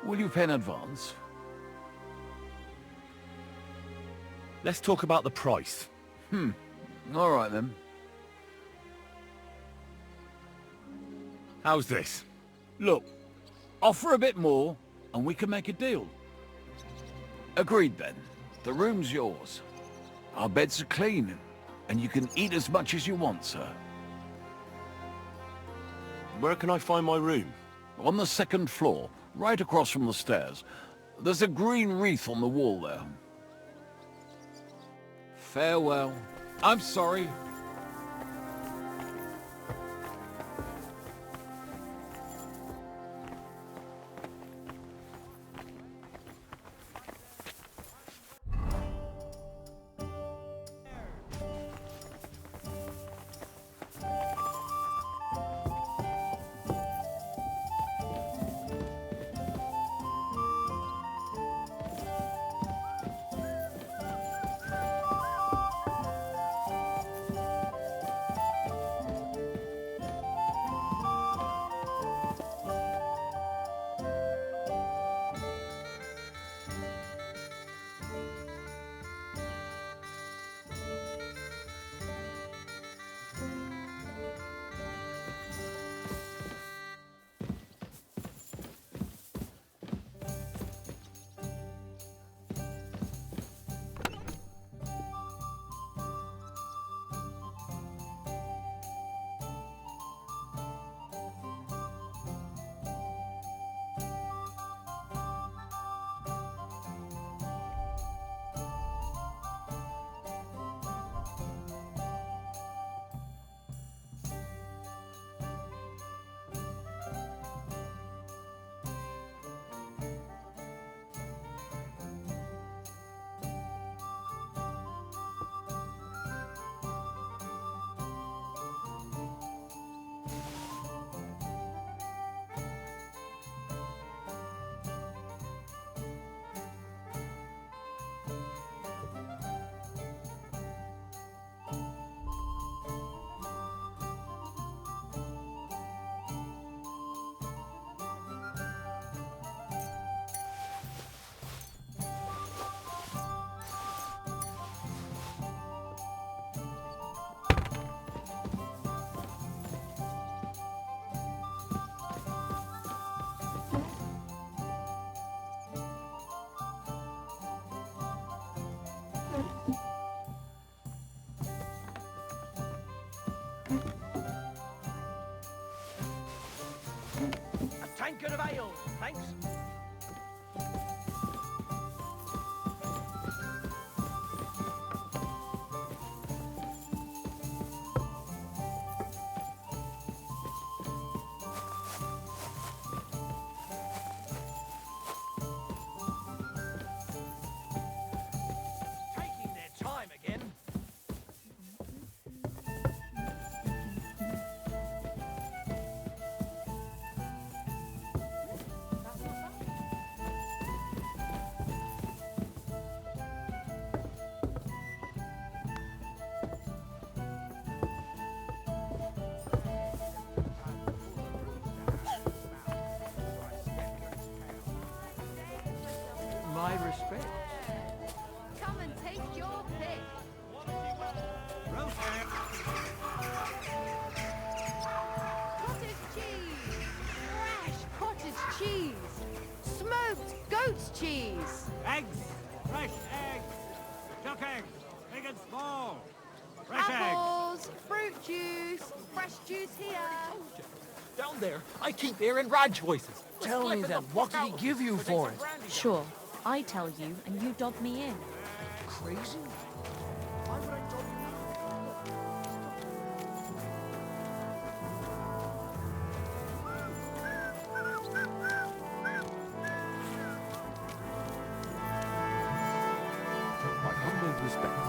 Will you pay in advance? Let's talk about the price. All right, then. How's this? Look, offer a bit more, and we can make a deal. Agreed, then. The room's yours. Our beds are clean, and you can eat as much as you want, sir. Where can I find my room? On the second floor, right across from the stairs. There's a green wreath on the wall there. Farewell. I'm sorry. Tankard of ale, thanks. Taking their time again. My respect. Come and take your pick. Cottage cheese. Fresh cottage cheese. Smoked goat's cheese. Eggs! Fresh eggs! Chuck eggs! Big and small! Fresh eggs! Apples. Fruit juice. Fresh juice here. Down there, I keep hearing rad voices. Tell me then, what did he give you for it? Sure, I tell you and you dog me in. Crazy? Why would I dog My humble respects.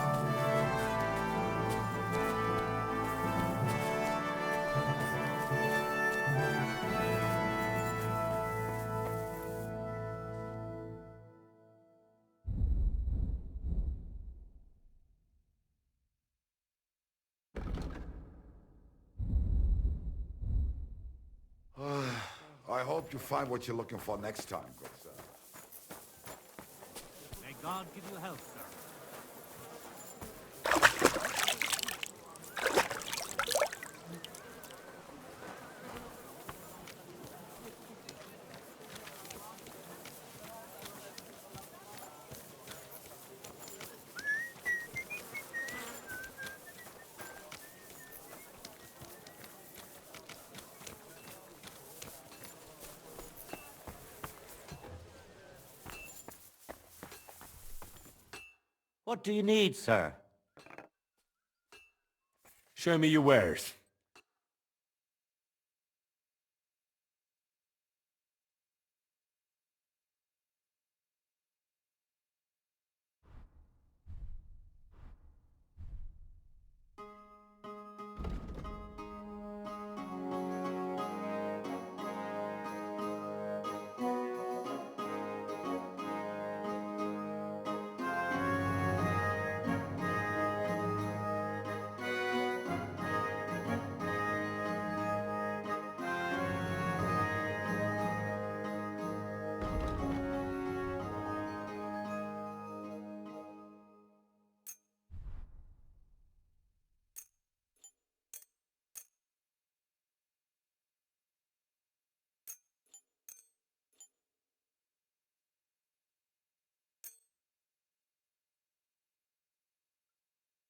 hope you find what you're looking for next time, good sir. May God give you health, sir. What do you need, sir? Show me your wares.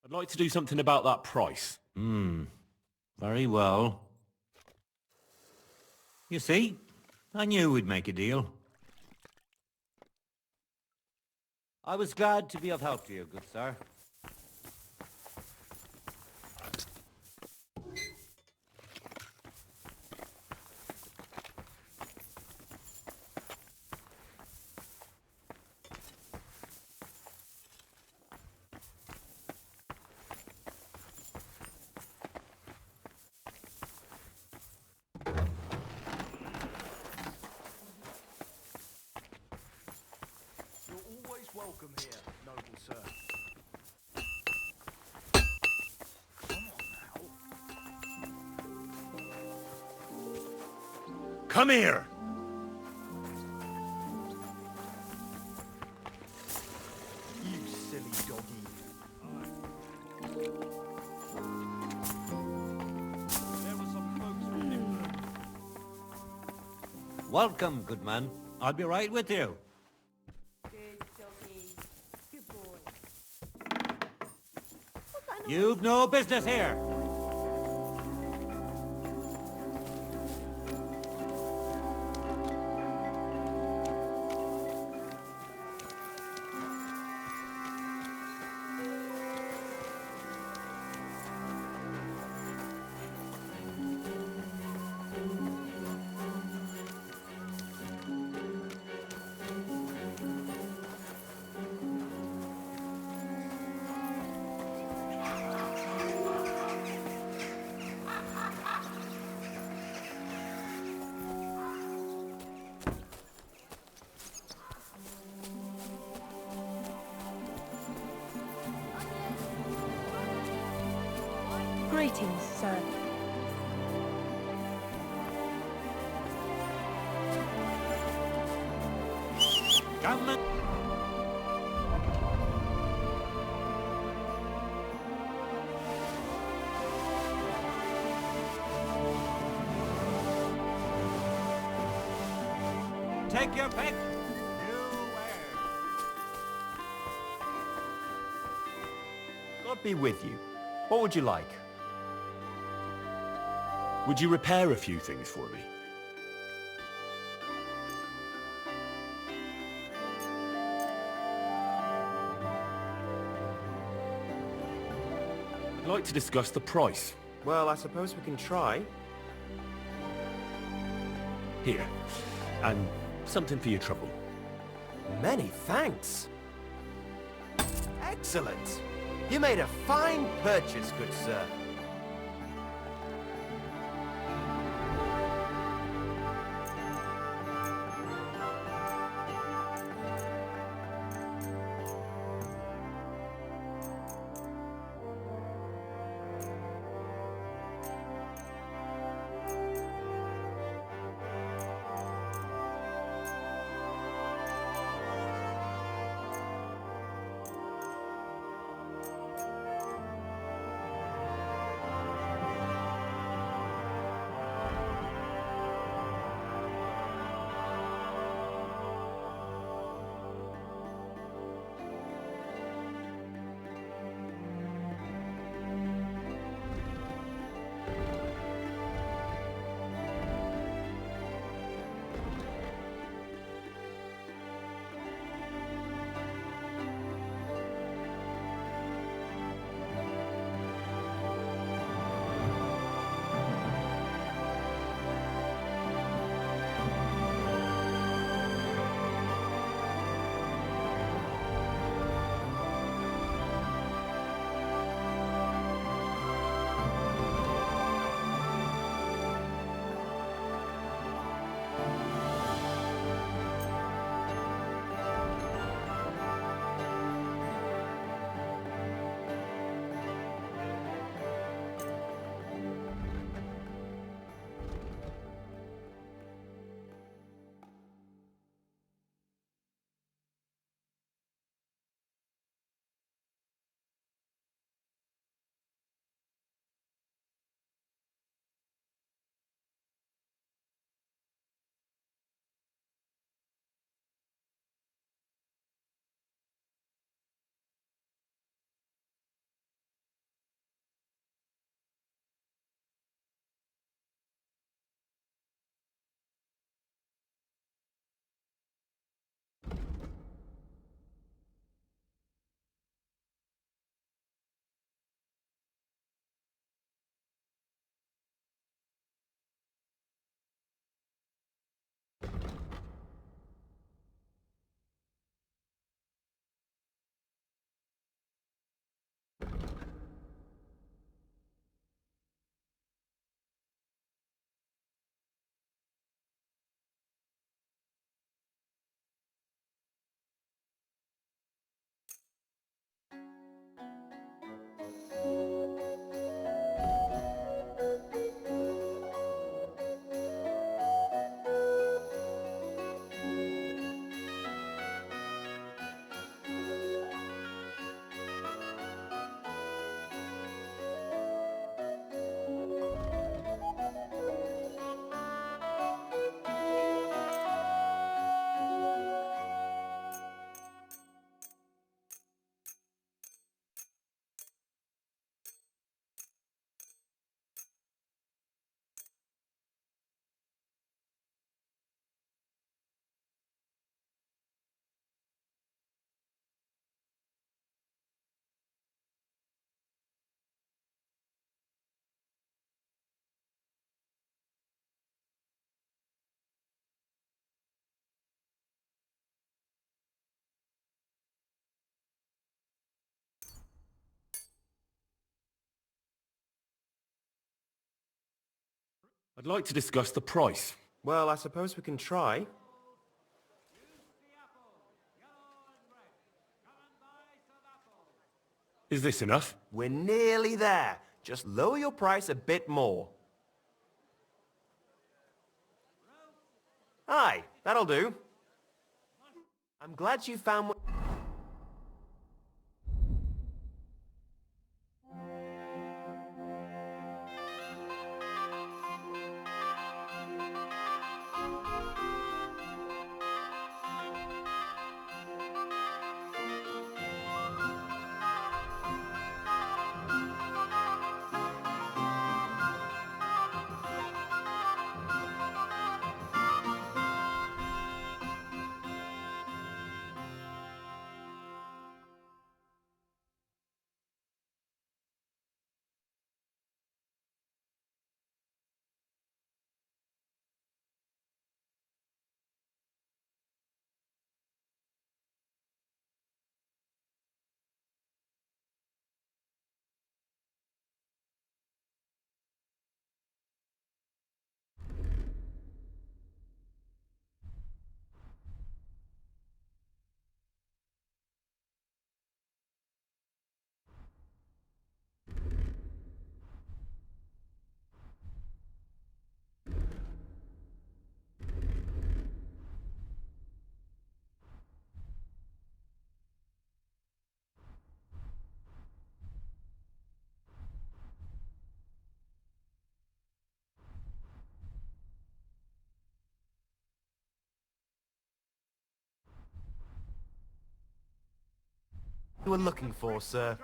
I'd like to do something about that price. Very well. You see, I knew we'd make a deal. I was glad to be of help to you, good sir. You're always welcome here, noble sir. Come here! You silly doggy. There were some folks from Limburg. Welcome, good man. I'll be right with you. Good doggy. Good boy. You've no business here. Greetings, sir. Come on. Take your pick. God be with you. What would you like? Would you repair a few things for me? I'd like to discuss the price. Well, I suppose we can try. Here. And something for your trouble. Many thanks. Excellent. You made a fine purchase, good sir. I'd like to discuss the price. Well, I suppose we can try. Is this enough? We're nearly there. Just lower your price a bit more. Aye, that'll do. I'm glad you found what... you were looking for, sir.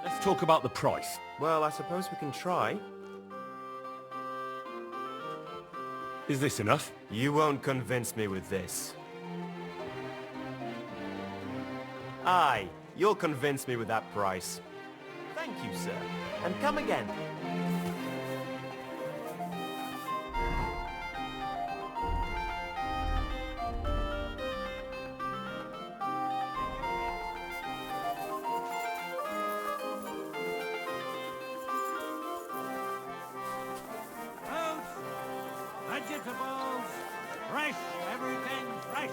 Let's talk about the price. Well, I suppose we can try. Is this enough? You won't convince me with this. Aye, you'll convince me with that price. Thank you, sir. And come again. Fruits, vegetables, fresh, everything fresh.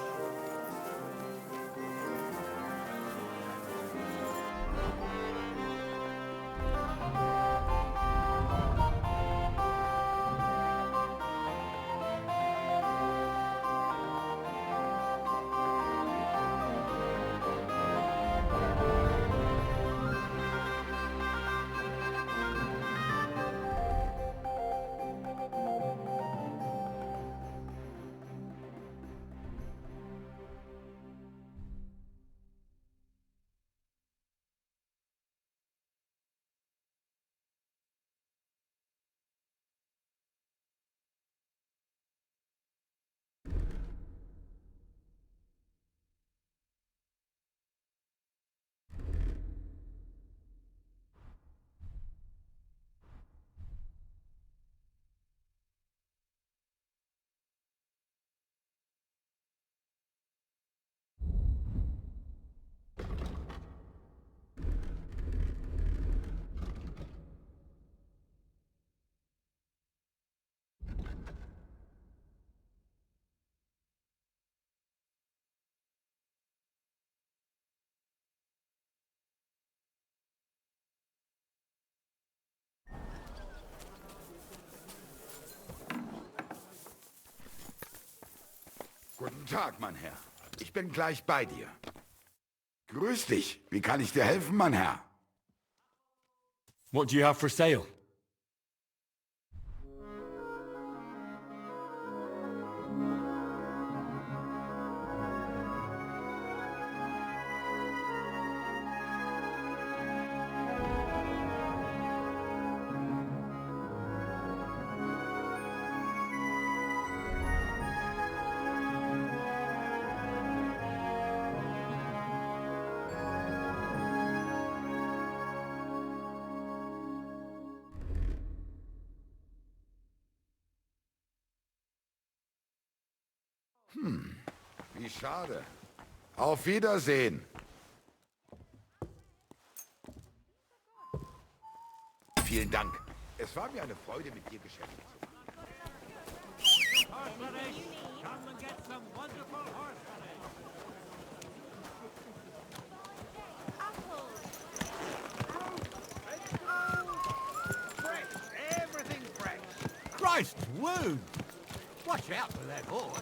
Guten Tag, mein Herr. Ich bin gleich bei dir. Grüß dich. Wie kann ich dir helfen, mein Herr? What do you have for sale? Wie schade. Auf Wiedersehen. Vielen Dank. Es war mir eine Freude, mit dir Geschäfte zu machen. Horseradish, come and get some wonderful horseradish. Fresh! Everything fresh! Christ, wound! Watch out for that horse.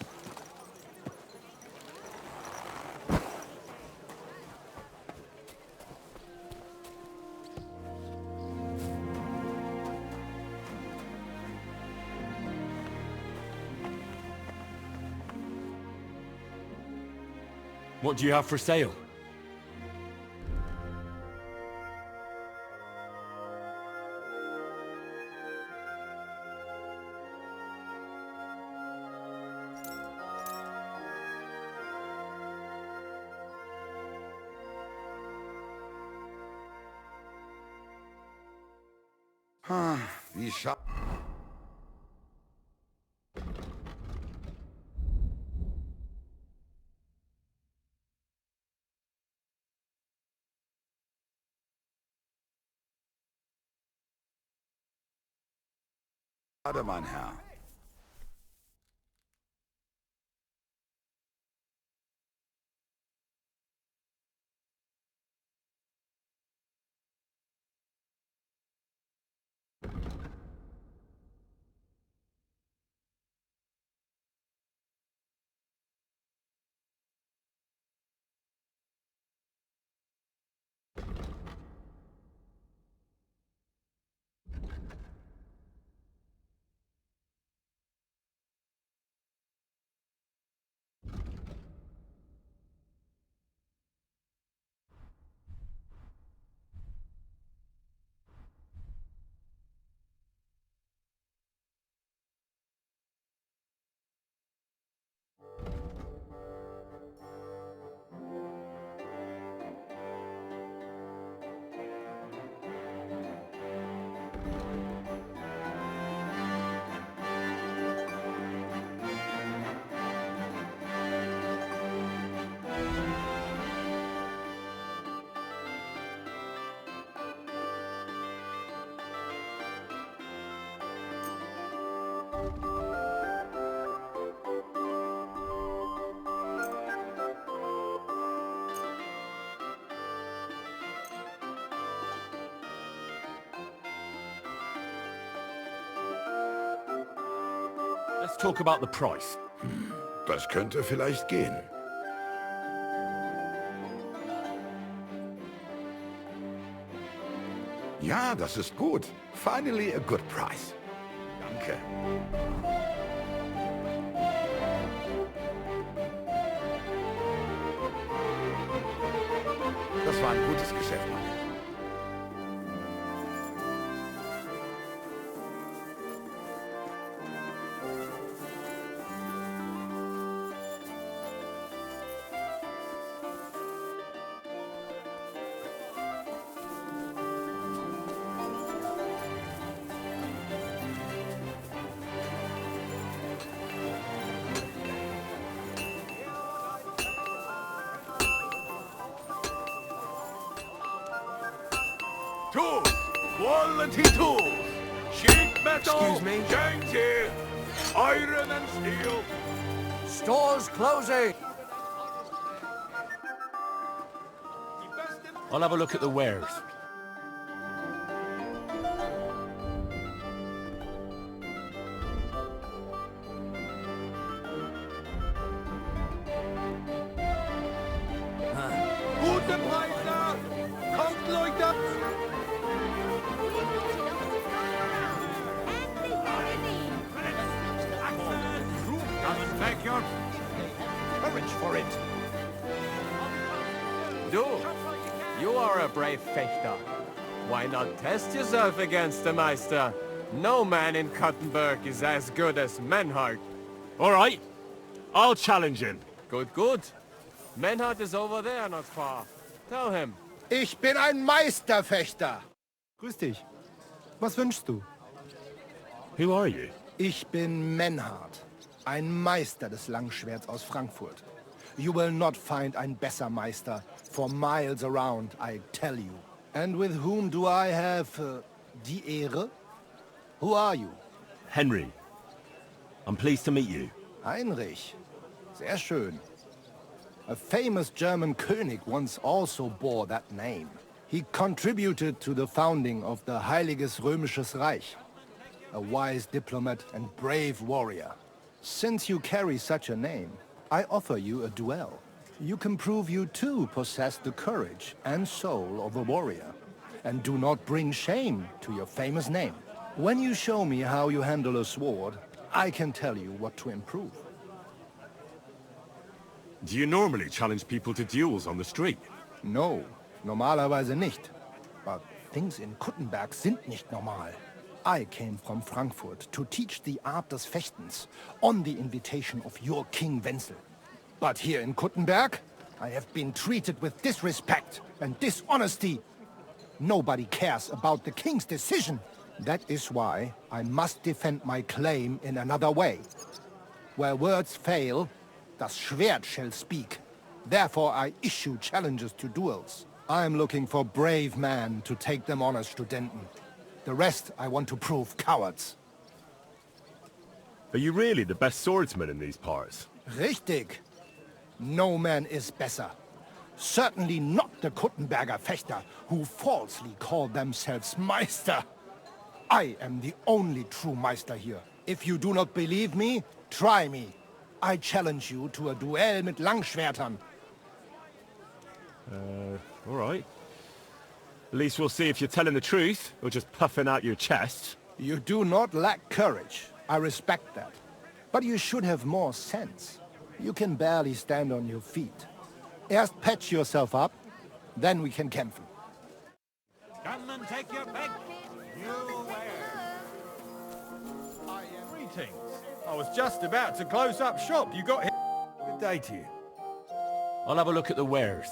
What do you have for sale? Wie schade. Mein Herr. Let's talk about the price. Das könnte vielleicht gehen. Ja, das ist gut. Finally a good price. Danke. Das war ein gutes Geschäft, Mann. Tools! Quality tools! Sheet metal! Excuse me? Dainty! Iron and steel! Stores closing! I'll have a look at the wares. Gute Preise! Kommt, Leute! Back your Courage for it! Du, you are a brave fechter. Why not test yourself against the Meister? No man in Kuttenberg is as good as Menhard. All right. I'll challenge him. Good, good. Menhard is over there not far. Tell him. Ich bin ein Meisterfechter. Grüß dich. Was wünschst du? Who are you? Ich bin Menhard, ein Meister des Langschwerts aus Frankfurt. You will not find ein besser Meister for miles around, I tell you. And with whom do I have die Ehre? Who are you? Henry. I'm pleased to meet you. Heinrich. Sehr schön. A famous German König once also bore that name. He contributed to the founding of the Heiliges Römisches Reich. A wise diplomat and brave warrior. Since you carry such a name, I offer you a duel. You can prove you too possess the courage and soul of a warrior, and do not bring shame to your famous name. When you show me how you handle a sword, I can tell you what to improve. Do you normally challenge people to duels on the street? No, normalerweise nicht. But things in Kuttenberg sind nicht normal. I came from Frankfurt to teach the art des Fechtens on the invitation of your King Wenzel. But here in Kuttenberg, I have been treated with disrespect and dishonesty. Nobody cares about the king's decision. That is why I must defend my claim in another way. Where words fail, das Schwert shall speak. Therefore I issue challenges to duels. I am looking for brave men to take them on as Studenten. The rest I want to prove cowards. Are you really the best swordsman in these parts? Richtig. No man is better. Certainly not the Kuttenberger Fechter, who falsely call themselves Meister. I am the only true Meister here. If you do not believe me, try me. I challenge you to a duel mit Langschwertern. All right. At least we'll see if you're telling the truth, or just puffing out your chest. You do not lack courage. I respect that. But you should have more sense. You can barely stand on your feet. Erst patch yourself up, then we can kämpfen. come and take your pick. You where? Greetings. I was just about to close up shop. You got here. Good day to you. I'll have a look at the wares.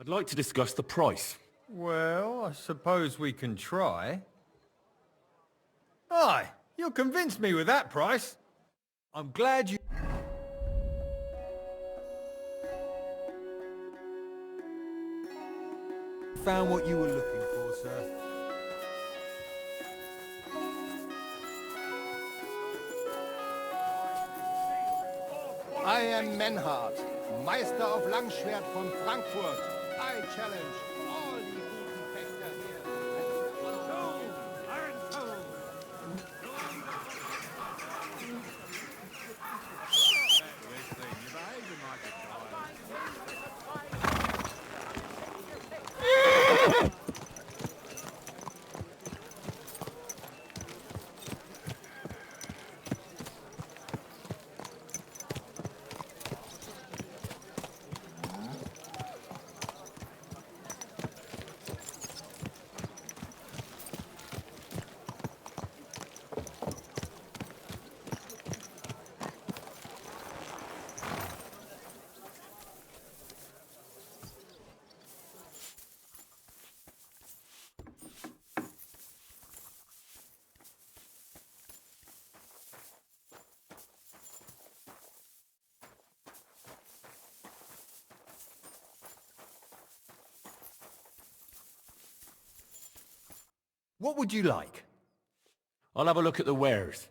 I'd like to discuss the price. Well, I suppose we can try. Aye, you'll convince me with that price. I'm glad you... found what you were looking for, sir. I am Menhard, Meister of Langschwert von Frankfurt. I challenge all die guten Fechter here. What would you like? I'll have a look at the wares.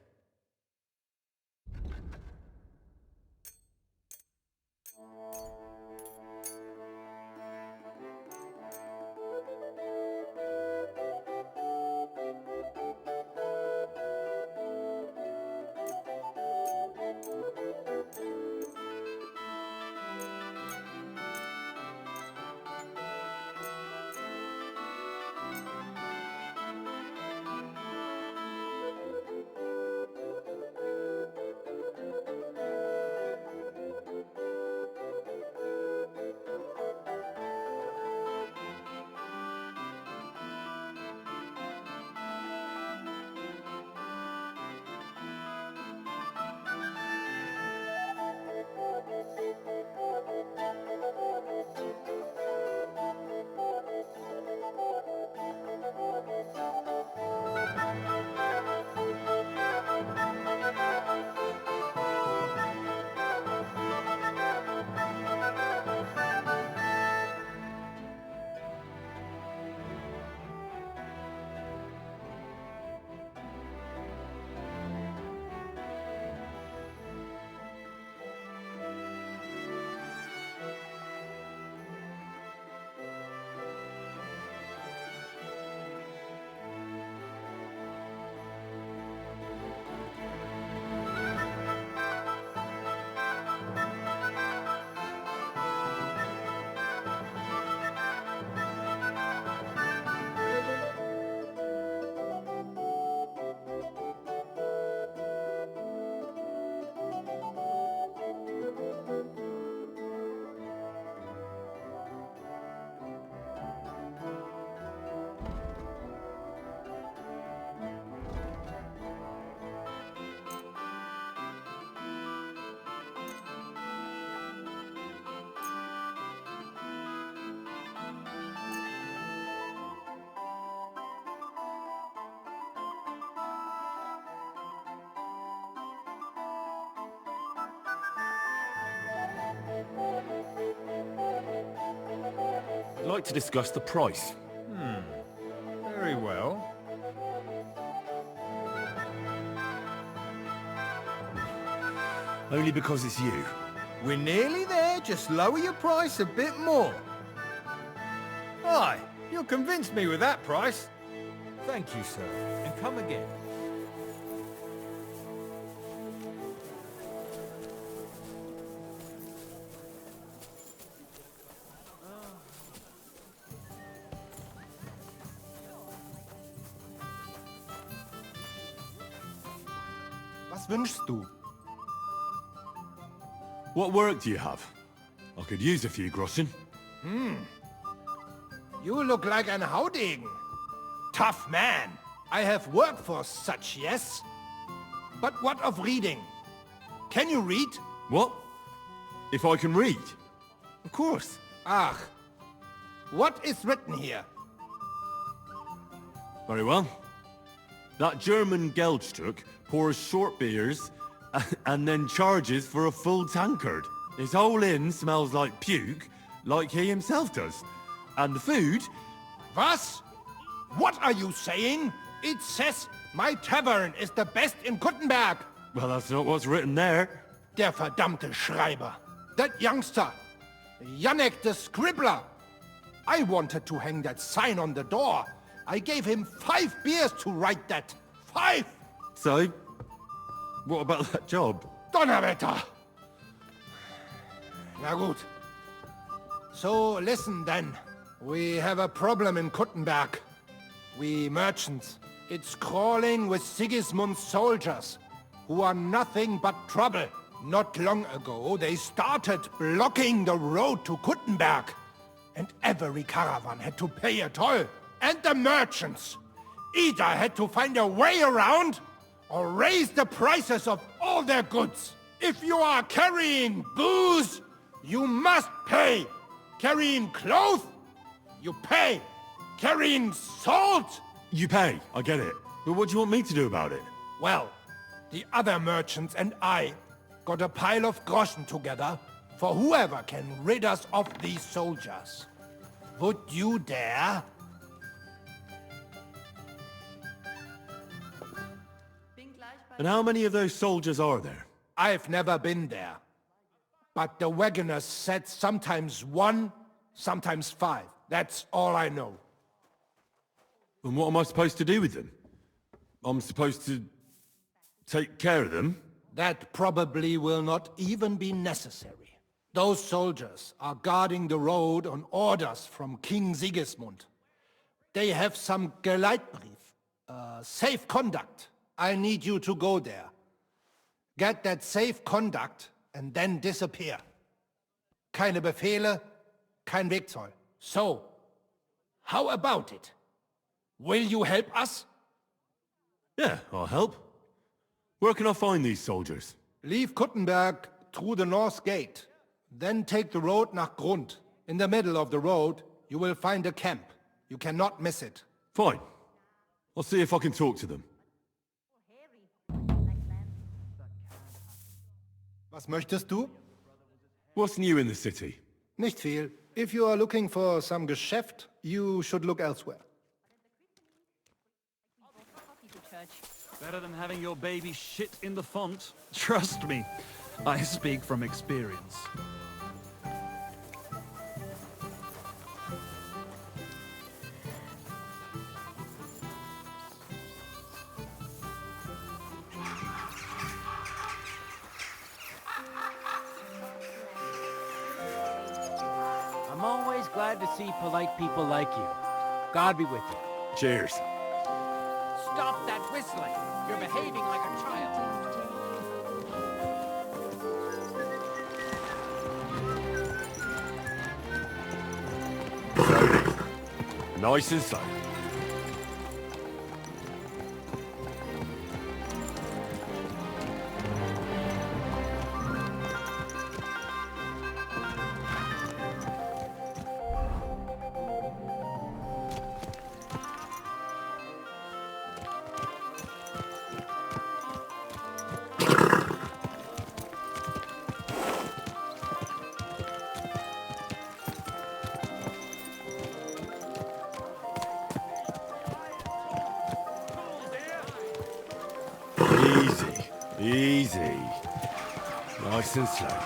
I'd like to discuss the price. Very well. Only because it's you. We're nearly there, just lower your price a bit more. Aye, you'll convince me with that price. Thank you, sir, and come again. Was wünschst du? What work do you have? I could use a few groschen. You look like an Haudegen. Tough man. I have work for such, yes? But what of reading? Can you read? What? If I can read? Of course. Ach, What is written here? Very well. That German Geldstruck pours short beers and then charges for a full tankard. His whole inn smells like puke, like he himself does. And the food... Was? What are you saying? It says my tavern is the best in Kuttenberg. Well, that's not what's written there. Der verdammte Schreiber. That youngster. Janek the scribbler. I wanted to hang that sign on the door. I gave him 5 beers to write that. 5! So, what about that job? Donnerwetter! Na gut. So, listen then. We have a problem in Kuttenberg. We merchants. It's crawling with Sigismund's soldiers, who are nothing but trouble. Not long ago, they started blocking the road to Kuttenberg. And every caravan had to pay a toll. And the merchants either had to find a way around or raise the prices of all their goods. If you are carrying booze, you must pay. Carrying clothes, you pay. Carrying salt, You pay, I get it. But what do you want me to do about it? well, the other merchants and I got a pile of groschen together for whoever can rid us of these soldiers. Would you dare? And how many of those soldiers are there? I've never been there. But the wagoners said sometimes 1, sometimes 5. That's all I know. And what am I supposed to do with them? I'm supposed to take care of them? That probably will not even be necessary. Those soldiers are guarding the road on orders from King Sigismund. They have some Geleitbrief, safe conduct. I need you to go there. Get that safe conduct and then disappear. Keine Befehle, kein Wegzoll. So, how about it? Will you help us? Yeah, I'll help. Where can I find these soldiers? Leave Kuttenberg through the north gate. Then take the road nach Grund. In the middle of the road, you will find a camp. You cannot miss it. Fine. I'll see if I can talk to them. Was möchtest du? What's new in the city? Nicht viel. If you are looking for some Geschäft, you should look elsewhere. Better than having your baby shit in the font. Trust me, I speak from experience. I'm always glad to see polite people like you. God be with you. Cheers. Stop that whistling! You're behaving like a child. Nice and slow. Easy. Nice and slow.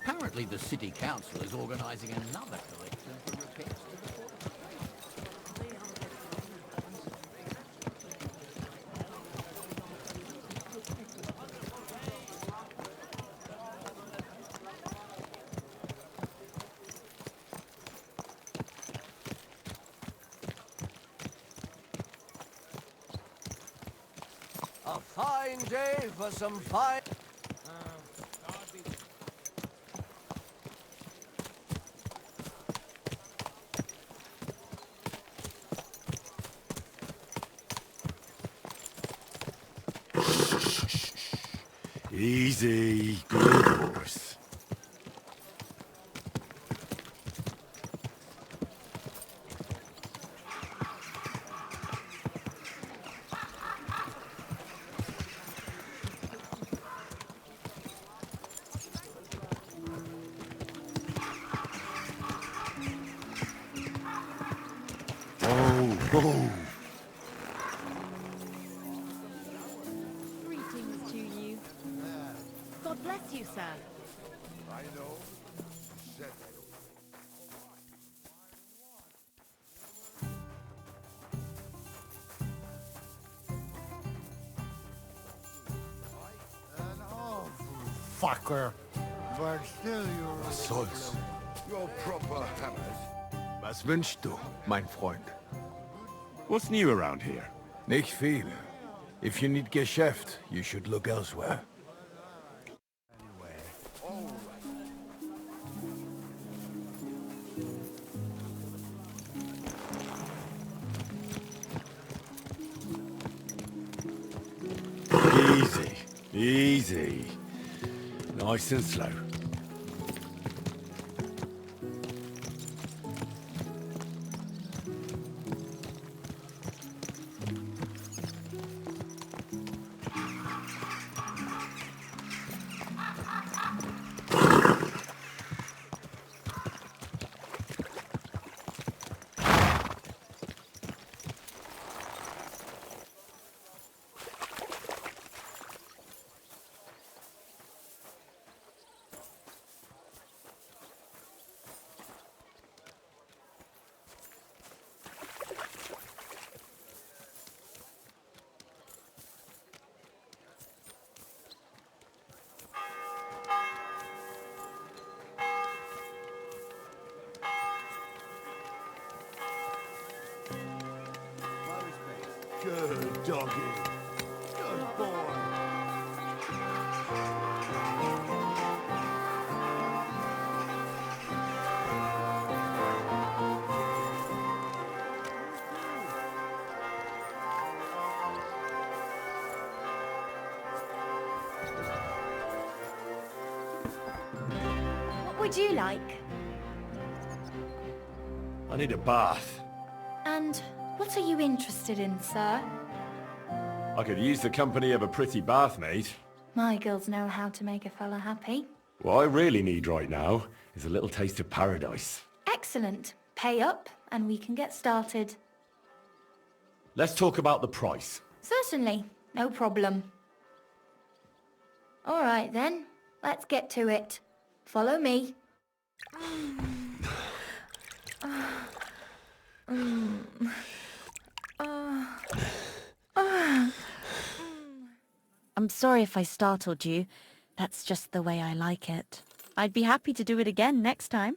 Apparently the city council is organizing another collection for repairs to the fort. fine day for some fine... Easy, good horse. Oh, Greetings to you. God bless you, sir. I know. An awful fucker. But still you're... Was soll's? Your proper hammers. Was wünschst du, mein Freund? what's new around here? Nicht viel. If you need Geschäft, you should look elsewhere. Easy, easy. Nice and slow. Good doggy. Good boy. What would you like? I need a bath. And what are you interested in, sir? I could use the company of a pretty bathmaid. My girls know how to make a fella happy. What I really need right now is a little taste of paradise. Excellent. Pay up and we can get started. Let's talk about the price. Certainly. No problem. All right then. Let's get to it. Follow me. I'm sorry if I startled you. That's just the way I like it. I'd be happy to do it again next time.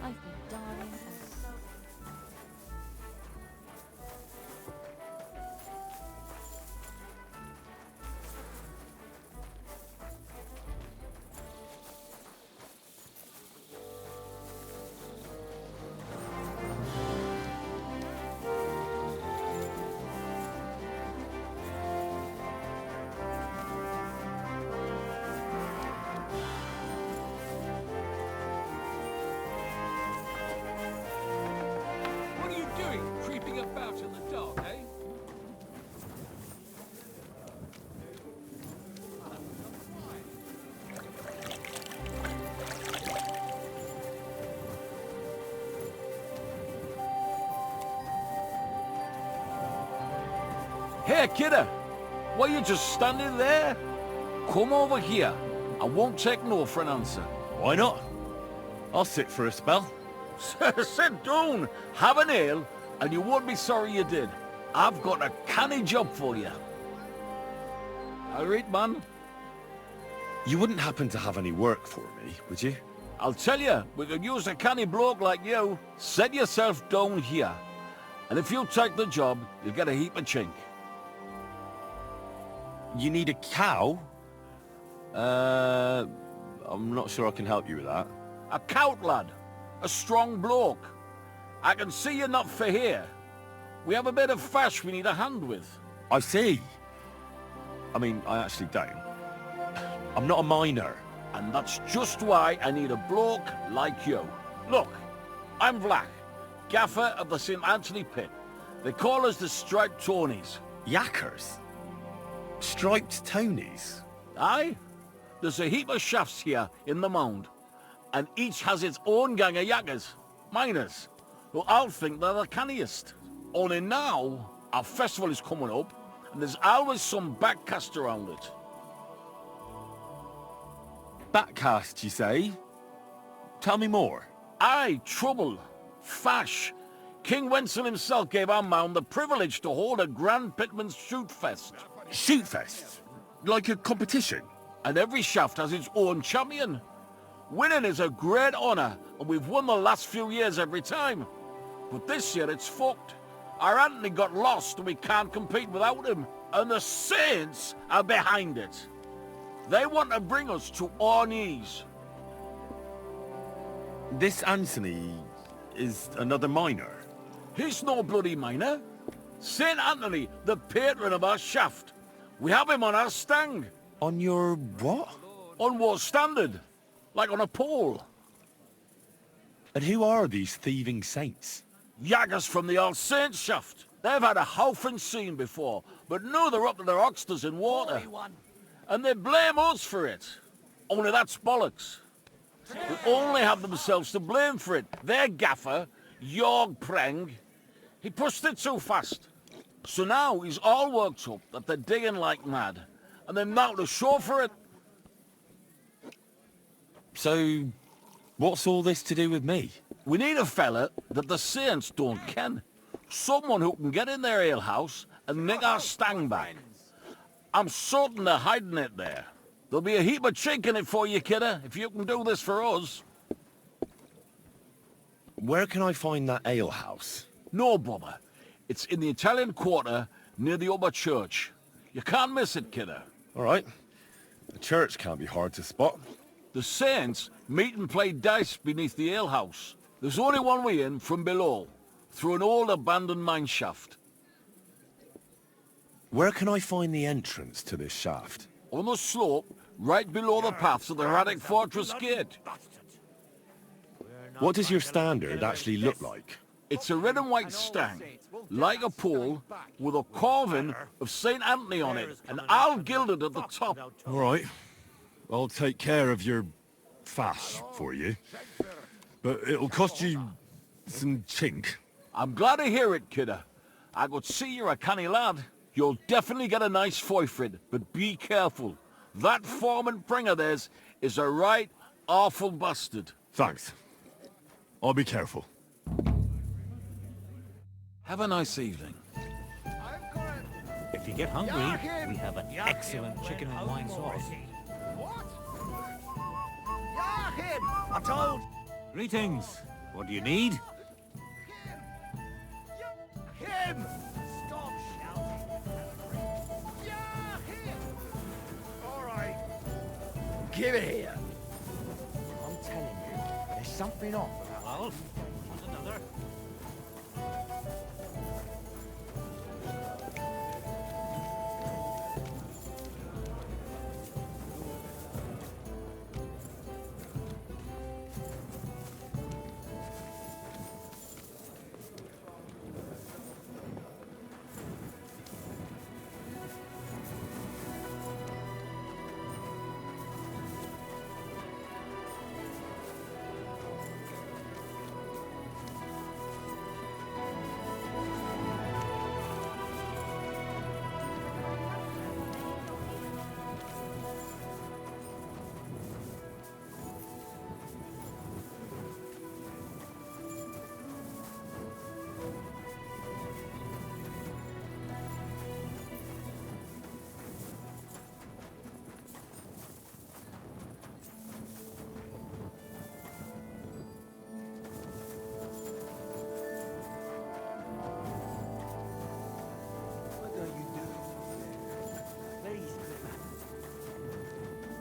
I've been dying for so... What are you doing, creeping about in the dark, eh? Here, kidder! Why are you just standing there? Come over here. I won't take no for an answer. Why not? I'll sit for a spell. Sit down, have an ale, and you won't be sorry you did. I've got a canny job for you. All right, man. You wouldn't happen to have any work for me, would you? I'll tell you, we could use a canny bloke like you. Set yourself down here. And if you take the job, you'll get a heap of chink. You need a cow? I'm not sure I can help you with that. A cout lad. A strong bloke. I can see you're not for here. We have a bit of fash we need a hand with. I see. I mean, I actually don't. I'm not a miner. And that's just why I need a bloke like you. Look, I'm Vlach, gaffer of the St. Anthony Pit. They call us the Striped Tonies. Yackers? Striped Tonys? Aye. There's a heap of shafts here in the mound. And each has its own gang of yackers, miners, who all think they're the canniest. Only now, our festival is coming up, and there's always some backcast around it. Backcast, you say? Tell me more. Aye, trouble. Fash. King Wenzel himself gave our mound the privilege to hold a Grand Pitman's Shoot Fest. Shoot Fest? Like a competition? And every shaft has its own champion. Winning is a great honour, and we've won the last few years every time. But this year it's fucked. Our Anthony got lost and we can't compete without him. And the Saints are behind it. They want to bring us to our knees. This Anthony is another miner? He's no bloody miner. St. Anthony, the patron of our shaft. We have him on our stang. On your what? On war standard. Like on a pole. And who are these thieving saints? Yaggers from the All Saints shaft. They've had a howfing scene before, but now they're up to their oxters in water. And they blame us for it. Only that's bollocks. They only have themselves to blame for it. Their gaffer, Jorg Preng, he pushed it too fast. So now he's all worked up that they're digging like mad. And they're now to show for it. So, what's all this to do with me? We need a fella that the Saints don't ken. Someone who can get in their alehouse and nick our stang back. I'm certain they're hiding it there. There'll be a heap of chink in it for you, kidder, if you can do this for us. Where can I find that alehouse? No bother. It's in the Italian Quarter near the upper church. You can't miss it, kidder. All right. The church can't be hard to spot. The Saints meet and play dice beneath the alehouse. There's only one way in from below, through an old abandoned mine shaft. Where can I find the entrance to this shaft? On the slope, right below the paths of the Radic Fortress Gate. What does your standard actually look like? It's a red and white stang, like a pole, with a carving of St. Anthony on it, and all gilded at the top. All right. I'll take care of your fash for you. But it'll cost you some chink. I'm glad to hear it, kidder. I could see you're a canny lad. You'll definitely get a nice foy for it, but be careful. That foreman Pring of theirs is a right awful bastard. Thanks. I'll be careful. Have a nice evening. If you get hungry, we have an excellent chicken and wine sauce. I'm told. Greetings. What do you need? Him! Stop shouting. Yeah, him! All right. Give it here. I'm telling you, there's something off about that. Well, want another?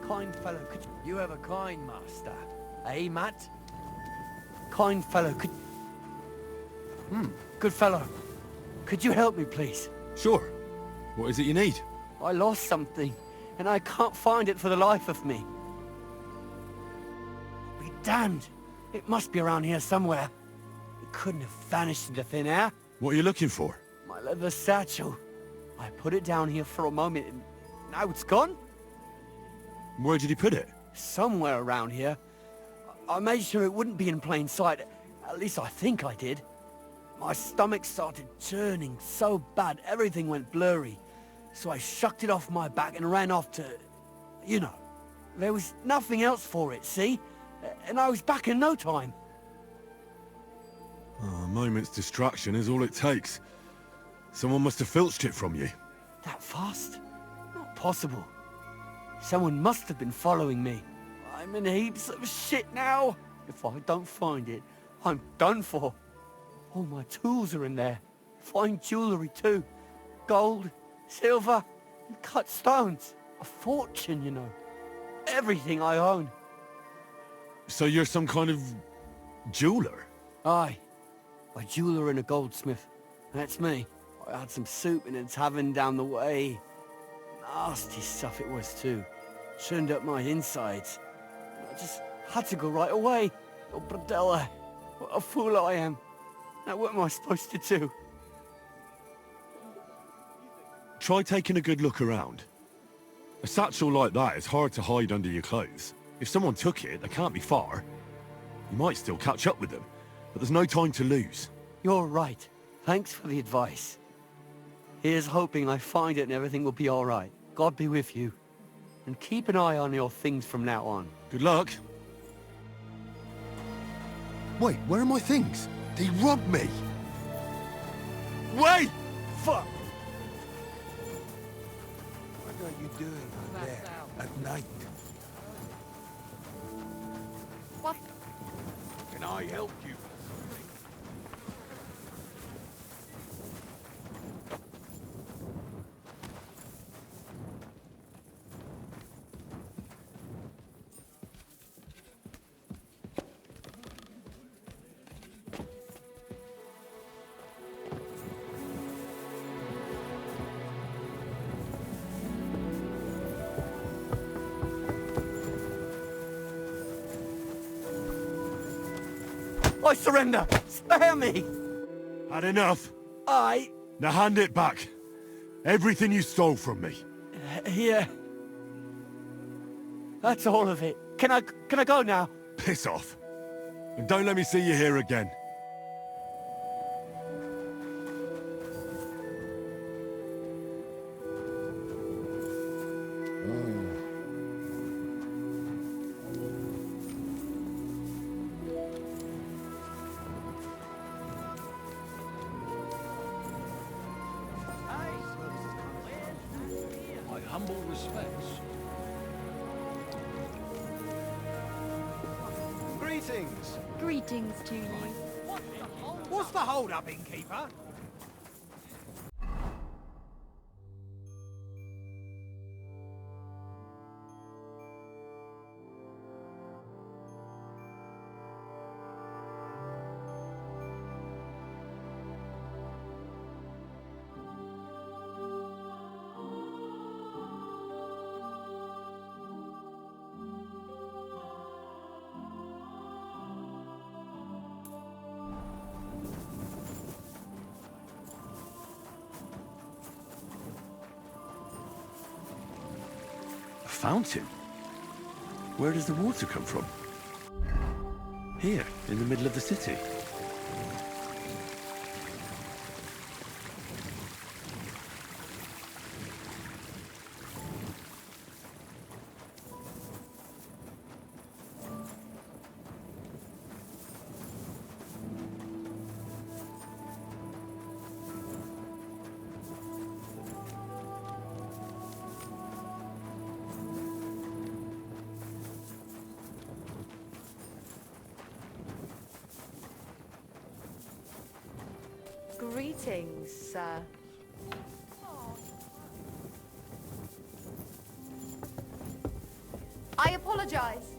Kind fellow, could you have a kind master? Eh, Matt? Kind fellow, could... Good fellow. Could you help me, please? Sure. What is it you need? I lost something, and I can't find it for the life of me. Be damned. It must be around here somewhere. It couldn't have vanished into thin air. What are you looking for? My leather satchel. I put it down here for a moment, and now it's gone? Where did he put it? Somewhere around here. I made sure it wouldn't be in plain sight. At least I think I did. My stomach started churning so bad, everything went blurry. So I shucked it off my back and ran off to... you know. There was nothing else for it, see? And I was back in no time. Oh, a moment's distraction is all it takes. Someone must have filched it from you. That fast? Not possible. Someone must have been following me. I'm in heaps of shit now. If I don't find it, I'm done for. All my tools are in there. Fine jewellery too. Gold, silver, and cut stones. A fortune, you know. Everything I own. So you're some kind of... jeweler? Aye. A jeweler and a goldsmith. That's me. I had some soup in a tavern down the way. Nasty stuff it was too. Churned up my insides. I just had to go right away. Oh, Bradella. What a fool I am. Now what am I supposed to do? Try taking a good look around. A satchel like that is hard to hide under your clothes. If someone took it, they can't be far. You might still catch up with them, but there's no time to lose. You're right. Thanks for the advice. Here's hoping I find it and everything will be all right. God be with you. And keep an eye on your things from now on. Good luck. Wait, where are my things? They robbed me! Wait! Fuck! What are you doing there at night? What? Can I help you? I surrender! Spare me! Had enough? I... Now hand it back. Everything you stole from me. Here. That's all of it. Can I go now? Piss off. And don't let me see you here again. My humble respects. Greetings. Greetings to you. What's the hold-up, innkeeper? A fountain? Where does the water come from? Here, in the middle of the city. Greetings, sir. I apologize.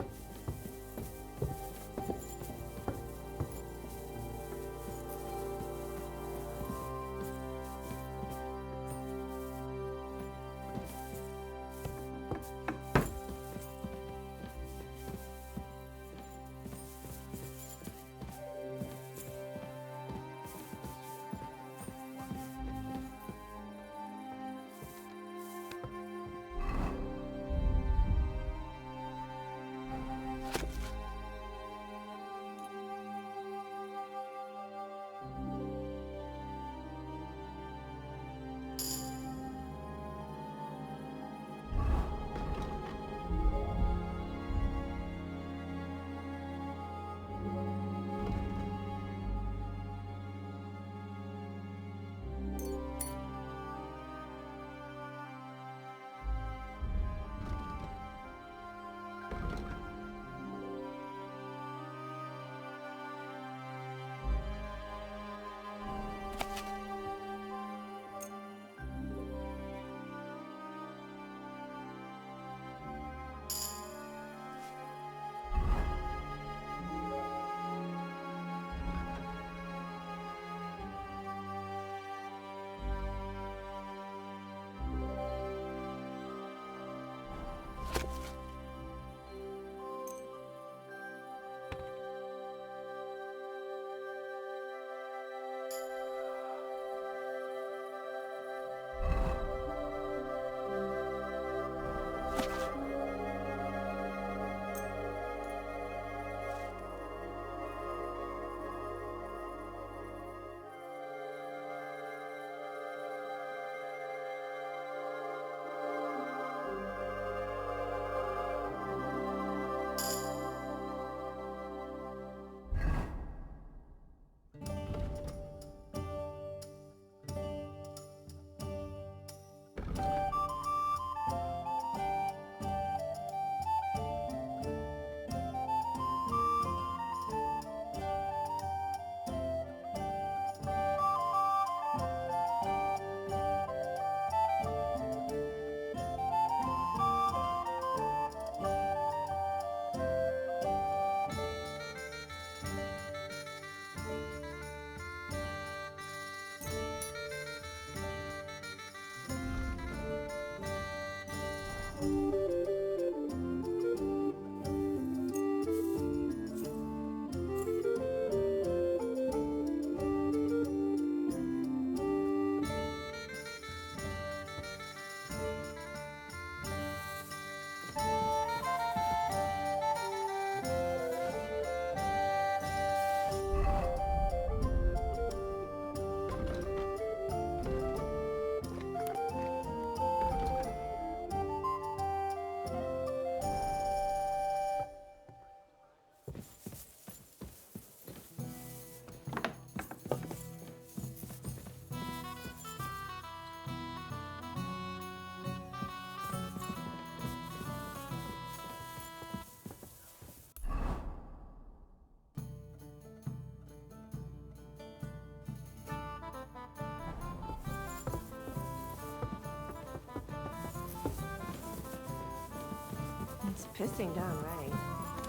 It's pissing down rain.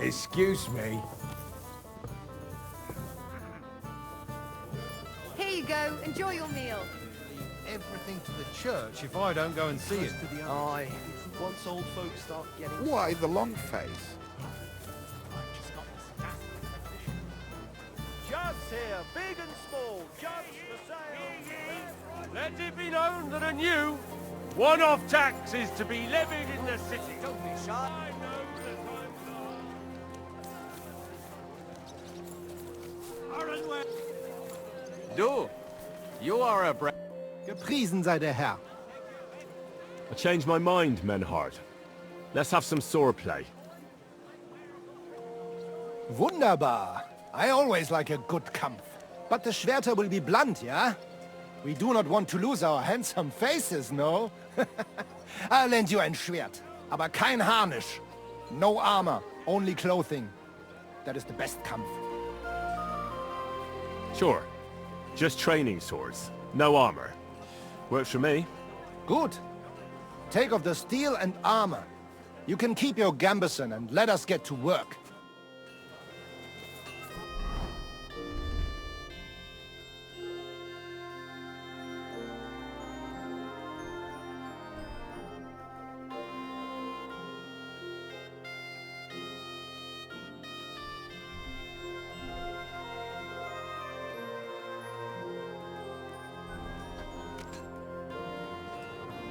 Excuse me. Here you go. Enjoy your meal. Everything to the church if I don't go and see it. Aye. Once old folks start getting... Why the long face? Jugs here, big and small, jugs for sale. Let it be known that a new one-off tax is to be levied in the city. Don't be shy. I know the time's up. Du, you are a Gepriesen sei der Herr. I changed my mind, Menhard. Let's have some swordplay. Wunderbar. I always like a good Kampf. But the Schwerter will be blunt, yeah? We do not want to lose our handsome faces, no? I'll lend you ein Schwert. Aber kein Harnisch. No armor, only clothing. That is the best Kampf. Sure. Just training swords. No armor. Works for me. Good. Take off the steel and armor. You can keep your gambeson and let us get to work.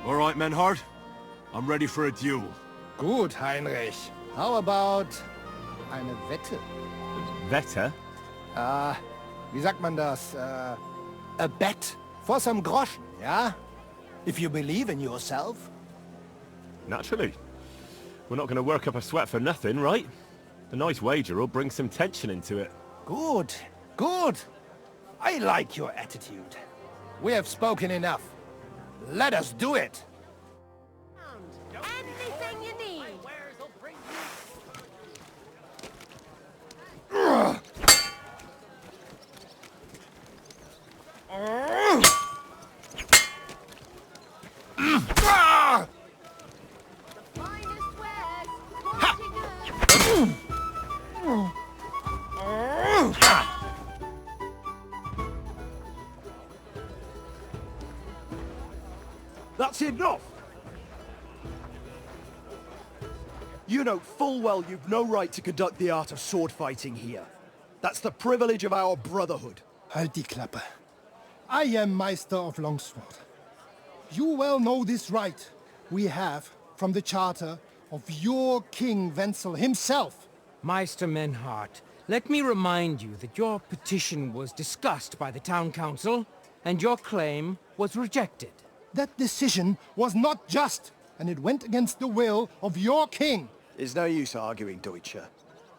All right, Menhard. I'm ready for a duel. Gut, Heinrich. How about eine Wette? Wette? Wie sagt man das? A bet for some groschen, yeah? If you believe in yourself. Naturally. We're not going to work up a sweat for nothing, right? A nice wager will bring some tension into it. Good, good. I like your attitude. We have spoken enough. Let us do it. Anything you need. That's enough! You know full well you've no right to conduct the art of sword fighting here. That's the privilege of our brotherhood. Halt die Klappe. I am Meister of Longsword. You well know this right we have from the charter of your King Wenzel himself. Meister Menhard, let me remind you that your petition was discussed by the town council, and your claim was rejected. That decision was not just, and it went against the will of your king. It's no use arguing, Deutscher.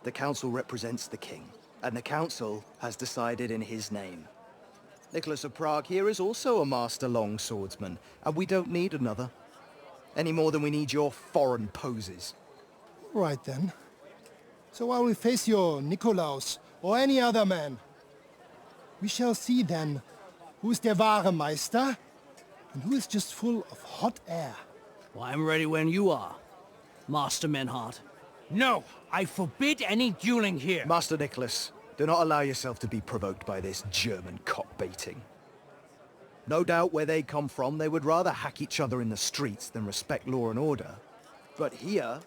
The council represents the king, and the council has decided in his name. Nicholas of Prague here is also a master longswordsman, and we don't need another. Any more than we need your foreign poses. Right then. So I will face your Nikolaus, or any other man. We shall see then, who is der wahre Meister, and who is just full of hot air. Well, I'm ready when you are, Master Menhard. No, I forbid any dueling here. Master Nicholas, do not allow yourself to be provoked by this German cock-baiting. No doubt where they come from, they would rather hack each other in the streets than respect law and order. But here,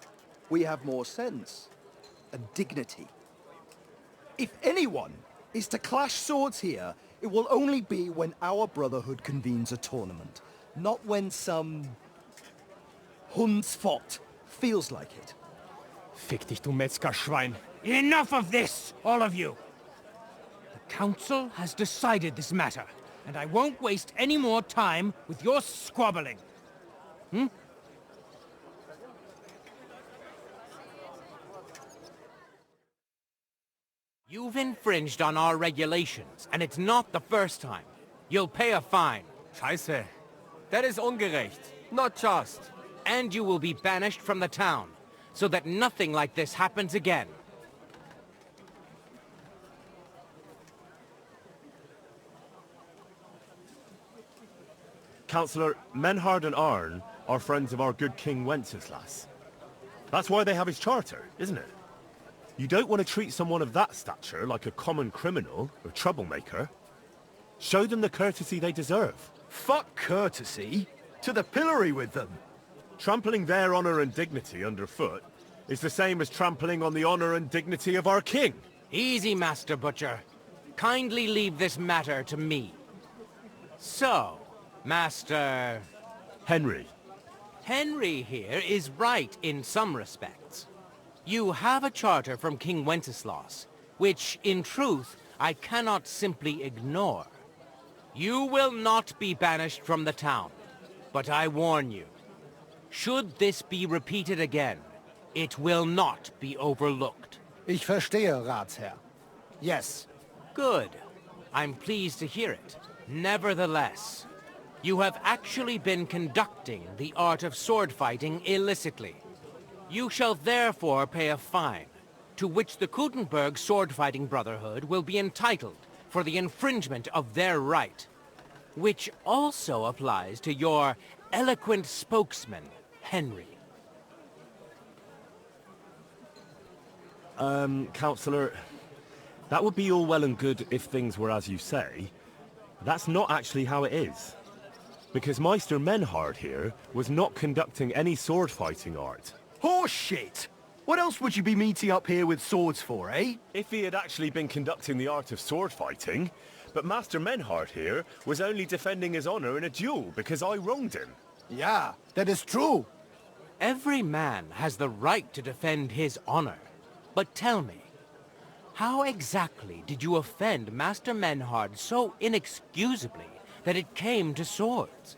we have more sense and dignity. If anyone is to clash swords here, it will only be when our brotherhood convenes a tournament, not when some Hundsfott feels like it. Fick dich, du Metzgerschwein. Enough of this, all of you! The council has decided this matter, and I won't waste any more time with your squabbling. You've infringed on our regulations, and it's not the first time. You'll pay a fine. Scheiße. That is ungerecht. Not just. And you will be banished from the town, so that nothing like this happens again. Councillor, Menhard and Arn are friends of our good King Wenceslas. That's why they have his charter, isn't it? You don't want to treat someone of that stature like a common criminal or troublemaker. Show them the courtesy they deserve. Fuck courtesy. To the pillory with them. Trampling their honor and dignity underfoot is the same as trampling on the honor and dignity of our king. Easy, Master Butcher. Kindly leave this matter to me. So, Master... Henry. Henry here is right in some respects. You have a charter from King Wenceslas, which, in truth, I cannot simply ignore. You will not be banished from the town, but I warn you, should this be repeated again, it will not be overlooked. Ich verstehe, Ratsherr. Yes. Good. I'm pleased to hear it. Nevertheless, you have actually been conducting the art of sword fighting illicitly. You shall therefore pay a fine, to which the Kuttenberg Sword-Fighting Brotherhood will be entitled for the infringement of their right, which also applies to your eloquent spokesman, Henry. Councillor, that would be all well and good if things were as you say. That's not actually how it is. Because Meister Menhard here was not conducting any sword fighting art. Horse shit! What else would you be meeting up here with swords for, eh? If he had actually been conducting the art of sword fighting, but Master Menhard here was only defending his honor in a duel because I wronged him. Yeah, that is true. Every man has the right to defend his honor. But tell me, how exactly did you offend Master Menhard so inexcusably that it came to swords?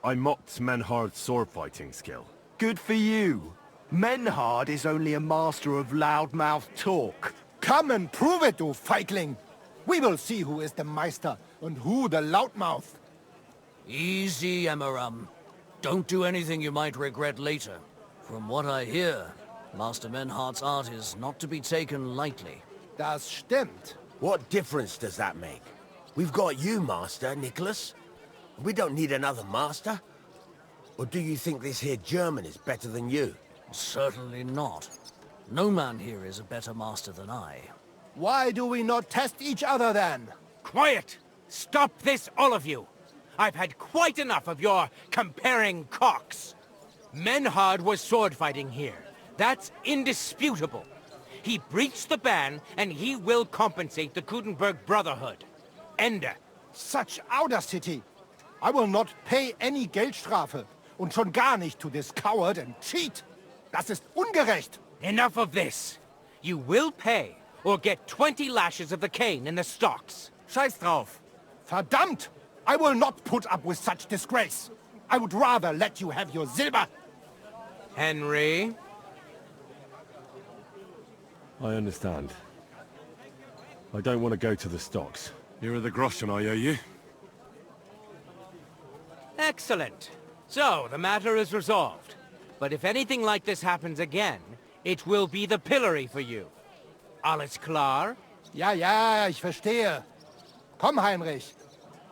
I mocked Menhard's sword fighting skill. Good for you. Menhard is only a master of loudmouth talk. Come and prove it, you feigling. We will see who is the Meister and who the loudmouth. Easy, Emmeram. Don't do anything you might regret later. From what I hear, Master Menhard's art is not to be taken lightly. Das stimmt. What difference does that make? We've got you, Master, Nicholas. We don't need another master. Or do you think this here German is better than you? Certainly not. No man here is a better master than I. Why do we not test each other then? Quiet! Stop this, all of you! I've had quite enough of your comparing cocks. Menhard was sword fighting here. That's indisputable. He breached the ban, and he will compensate the Kuttenberg Brotherhood. Ende. Such audacity! I will not pay any Geldstrafe. Und schon gar nicht to this coward and cheat. Das ist ungerecht. Enough of this. You will pay, or get 20 lashes of the cane in the stocks. Scheiß drauf. Verdammt! I will not put up with such disgrace. I would rather let you have your silver. Henry? I understand. I don't want to go to the stocks. Here are the groschen I owe you. Excellent. So, the matter is resolved. But if anything like this happens again, it will be the pillory for you. Alles klar? Ja, ja, ich verstehe. Komm, Heinrich.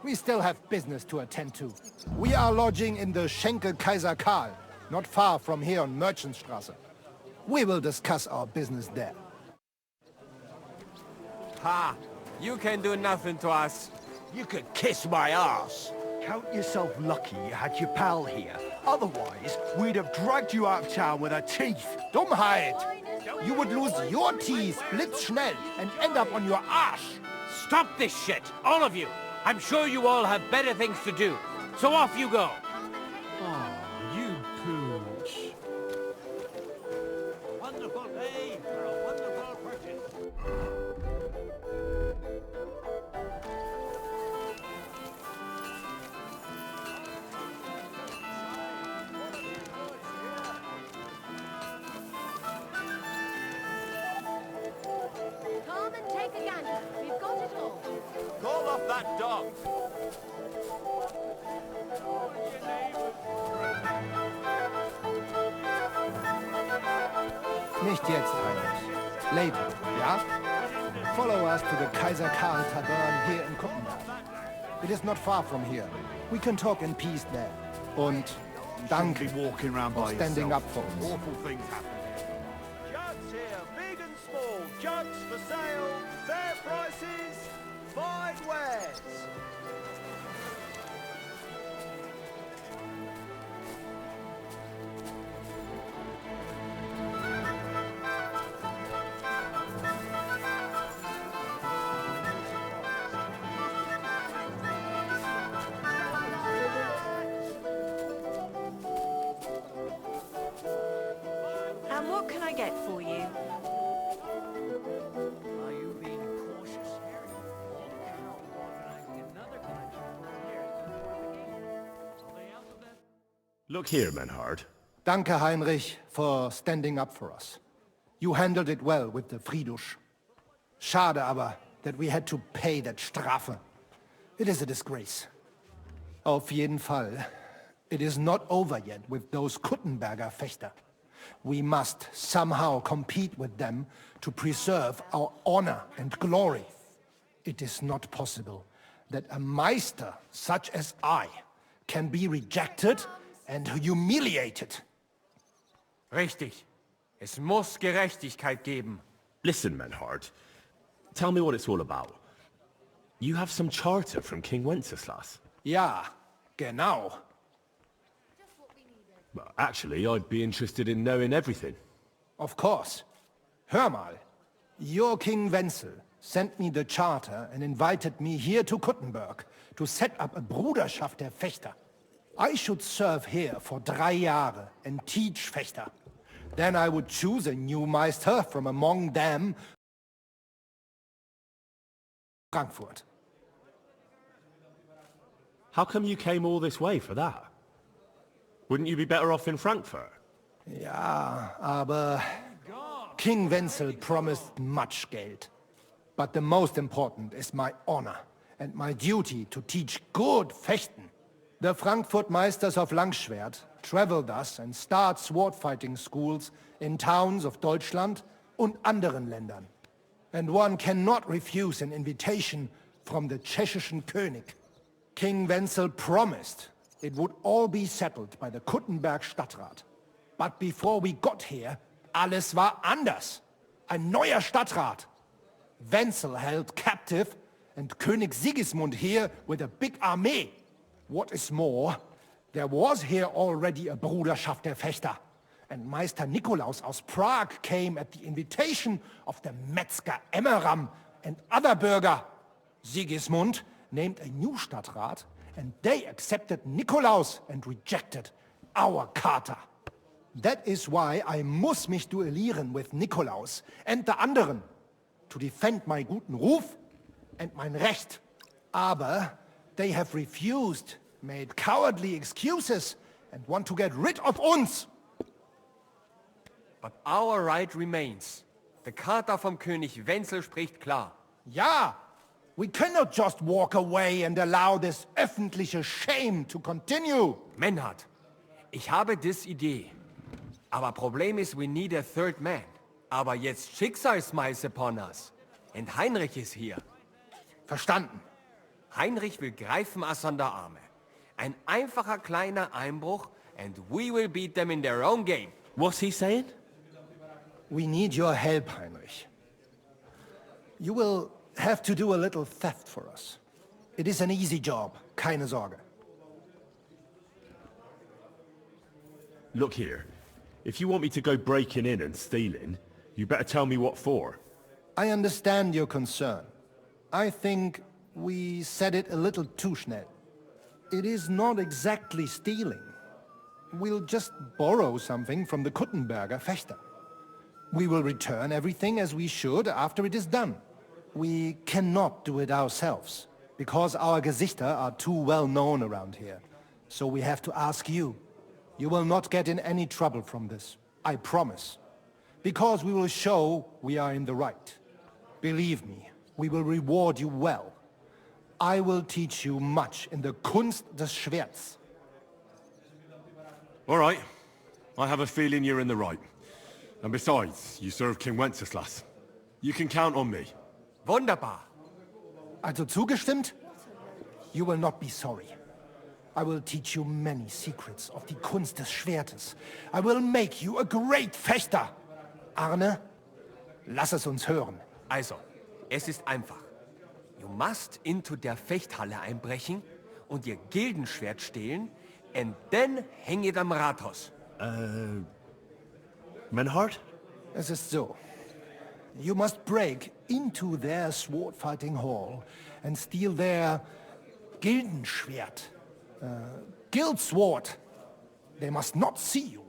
We still have business to attend to. We are lodging in the Schenkel Kaiser Karl, not far from here on Merchantstraße. We will discuss our business there. Ha! You can do nothing to us. You could kiss my ass. Count yourself lucky you had your pal here. Otherwise, we'd have dragged you out of town with our teeth. Dummheit! You would lose your teeth blitzschnell and end up on your arse. Stop this shit, all of you! I'm sure you all have better things to do. So off you go. Oh, you pooch. Wonderful day for a wonderful purchase. Come and take a gander. We've got it all. Call off that dog. Nicht jetzt, Heinrich. Later, ja? Follow us to the Kaiser Karl Tavern here in Kuttenberg. It is not far from here. We can talk in peace there. Und danke walking around by standing yourself. up for us. Awful things happen. Jugs here, big and small. Jugs for sale. Fair prices. Fine wares. And what can I get for you? Are you being cautious here? All Carol organizing another collection for years before the game. Are they out of that? Look here, Menhard. Danke, Heinrich, for standing up for us. You handled it well with the Friedusch. Schade aber, that we had to pay that Strafe. It is a disgrace. Auf jeden Fall, it is not over yet with those Kuttenberger Fechter. We must somehow compete with them to preserve our honor and glory. It is not possible that a Meister such as I can be rejected and humiliated. Richtig. Es muss Gerechtigkeit geben. Listen, Menhard. Tell me what it's all about. You have some charter from King Wenceslas. Ja, genau. Well, actually, I'd be interested in knowing everything. Of course. Hör mal. Your King Wenzel sent me the charter and invited me here to Kuttenberg to set up a Bruderschaft der Fechter. I should serve here for 3 Jahre and teach Fechter. Then I would choose a new Meister from among them. Frankfurt. How come you came all this way for that? Wouldn't you be better off in Frankfurt? Ja, aber King Wenzel promised much Geld. But the most important is my honor and my duty to teach good Fechten. The Frankfurt Meisters of Langschwert travel thus and start sword fighting schools in towns of Deutschland und anderen Ländern. And one cannot refuse an invitation from the tschechischen König. King Wenzel promised it would all be settled by the Kuttenberg Stadtrat. But before we got here, alles war anders. Ein neuer Stadtrat. Wenzel held captive and König Sigismund here with a big army. What is more, there was here already a Bruderschaft der Fechter. And Meister Nikolaus aus Prague came at the invitation of the Metzger Emmeram and other Bürger. Sigismund named a new Stadtrat and they accepted Nikolaus and rejected our Charta. That is why I muss mich duellieren with Nikolaus and the anderen to defend my guten Ruf and mein Recht. Aber they have refused, made cowardly excuses and want to get rid of uns. But our right remains. The Charta vom König Wenzel spricht klar. Ja, we cannot just walk away and allow this öffentliche shame to continue. Menhard, ich habe dis Idee. Aber Problem ist, we need a third man. Aber jetzt Schicksalsmeis upon us. Und Heinrich ist hier. Verstanden. Heinrich will greifen us an der Arme. Ein einfacher kleiner Einbruch and we will beat them in their own game. What's he saying? We need your help, Heinrich. You will have to do a little theft for us. It is an easy job, keine Sorge. Look here. If you want me to go breaking in and stealing, you better tell me what for. I understand your concern. I think we said it a little too schnell. It is not exactly stealing. We'll just borrow something from the Kuttenberger Fechter. We will return everything as we should after it is done. We cannot do it ourselves, because our Gesichter are too well known around here. So we have to ask you. You will not get in any trouble from this, I promise. Because we will show we are in the right. Believe me, we will reward you well. I will teach you much in the Kunst des Schwerts. All right. I have a feeling you're in the right. And besides, you serve King Wenceslas. You can count on me. Wunderbar. Also zugestimmt? You will not be sorry. I will teach you many secrets of die Kunst des Schwertes. I will make you a great Fechter. Arne, lass es uns hören. Also, es ist einfach. You must into der Fechthalle einbrechen und ihr Gildenschwert stehlen and then hang it am Rathaus. Menhard? Es ist so. You must break into their sword-fighting hall and steal their Gildenschwert. Guild sword. They must not see you.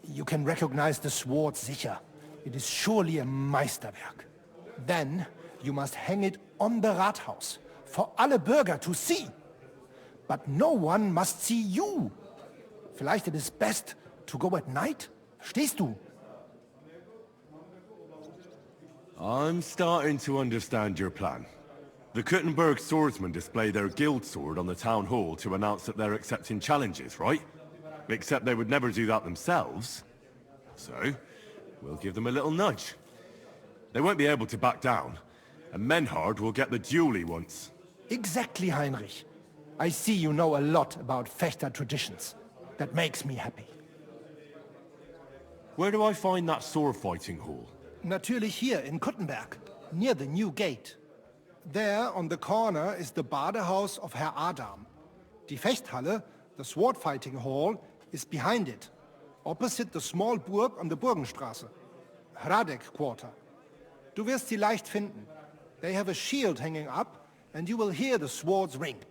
You can recognize the sword sicher. It is surely a Meisterwerk. Then you must hang it on the Rathaus for alle Bürger to see. But no one must see you. Vielleicht it is best to go at night? Verstehst du? I'm starting to understand your plan. The Kuttenberg swordsmen display their guild sword on the town hall to announce that they're accepting challenges, right? Except they would never do that themselves. So, we'll give them a little nudge. They won't be able to back down, and Menhard will get the duel he wants. Exactly, Heinrich. I see you know a lot about Fechter traditions. That makes me happy. Where do I find that sword fighting hall? Natürlich hier in Kuttenberg, near the new gate. There, on the corner, is the Badehaus of Herr Adam. Die Fechthalle, the sword fighting hall, is behind it, opposite the small Burg on the Burgenstraße. Hradek Quarter. Du wirst sie leicht finden. They have a shield hanging up, and you will hear the swords ring.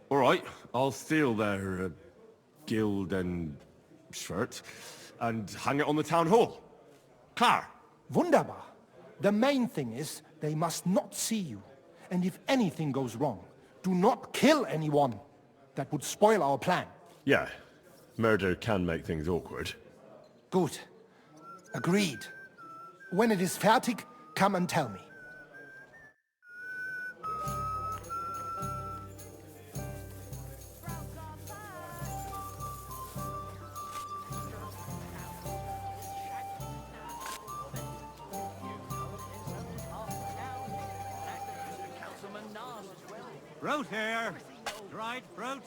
All right, I'll steal their guild and shirt and hang it on the town hall. Klar. Wunderbar. The main thing is, they must not see you. And if anything goes wrong, do not kill anyone. That would spoil our plan. Yeah, murder can make things awkward. Gut. Agreed. When it is fertig, come and tell me. Brute here! Dried brute?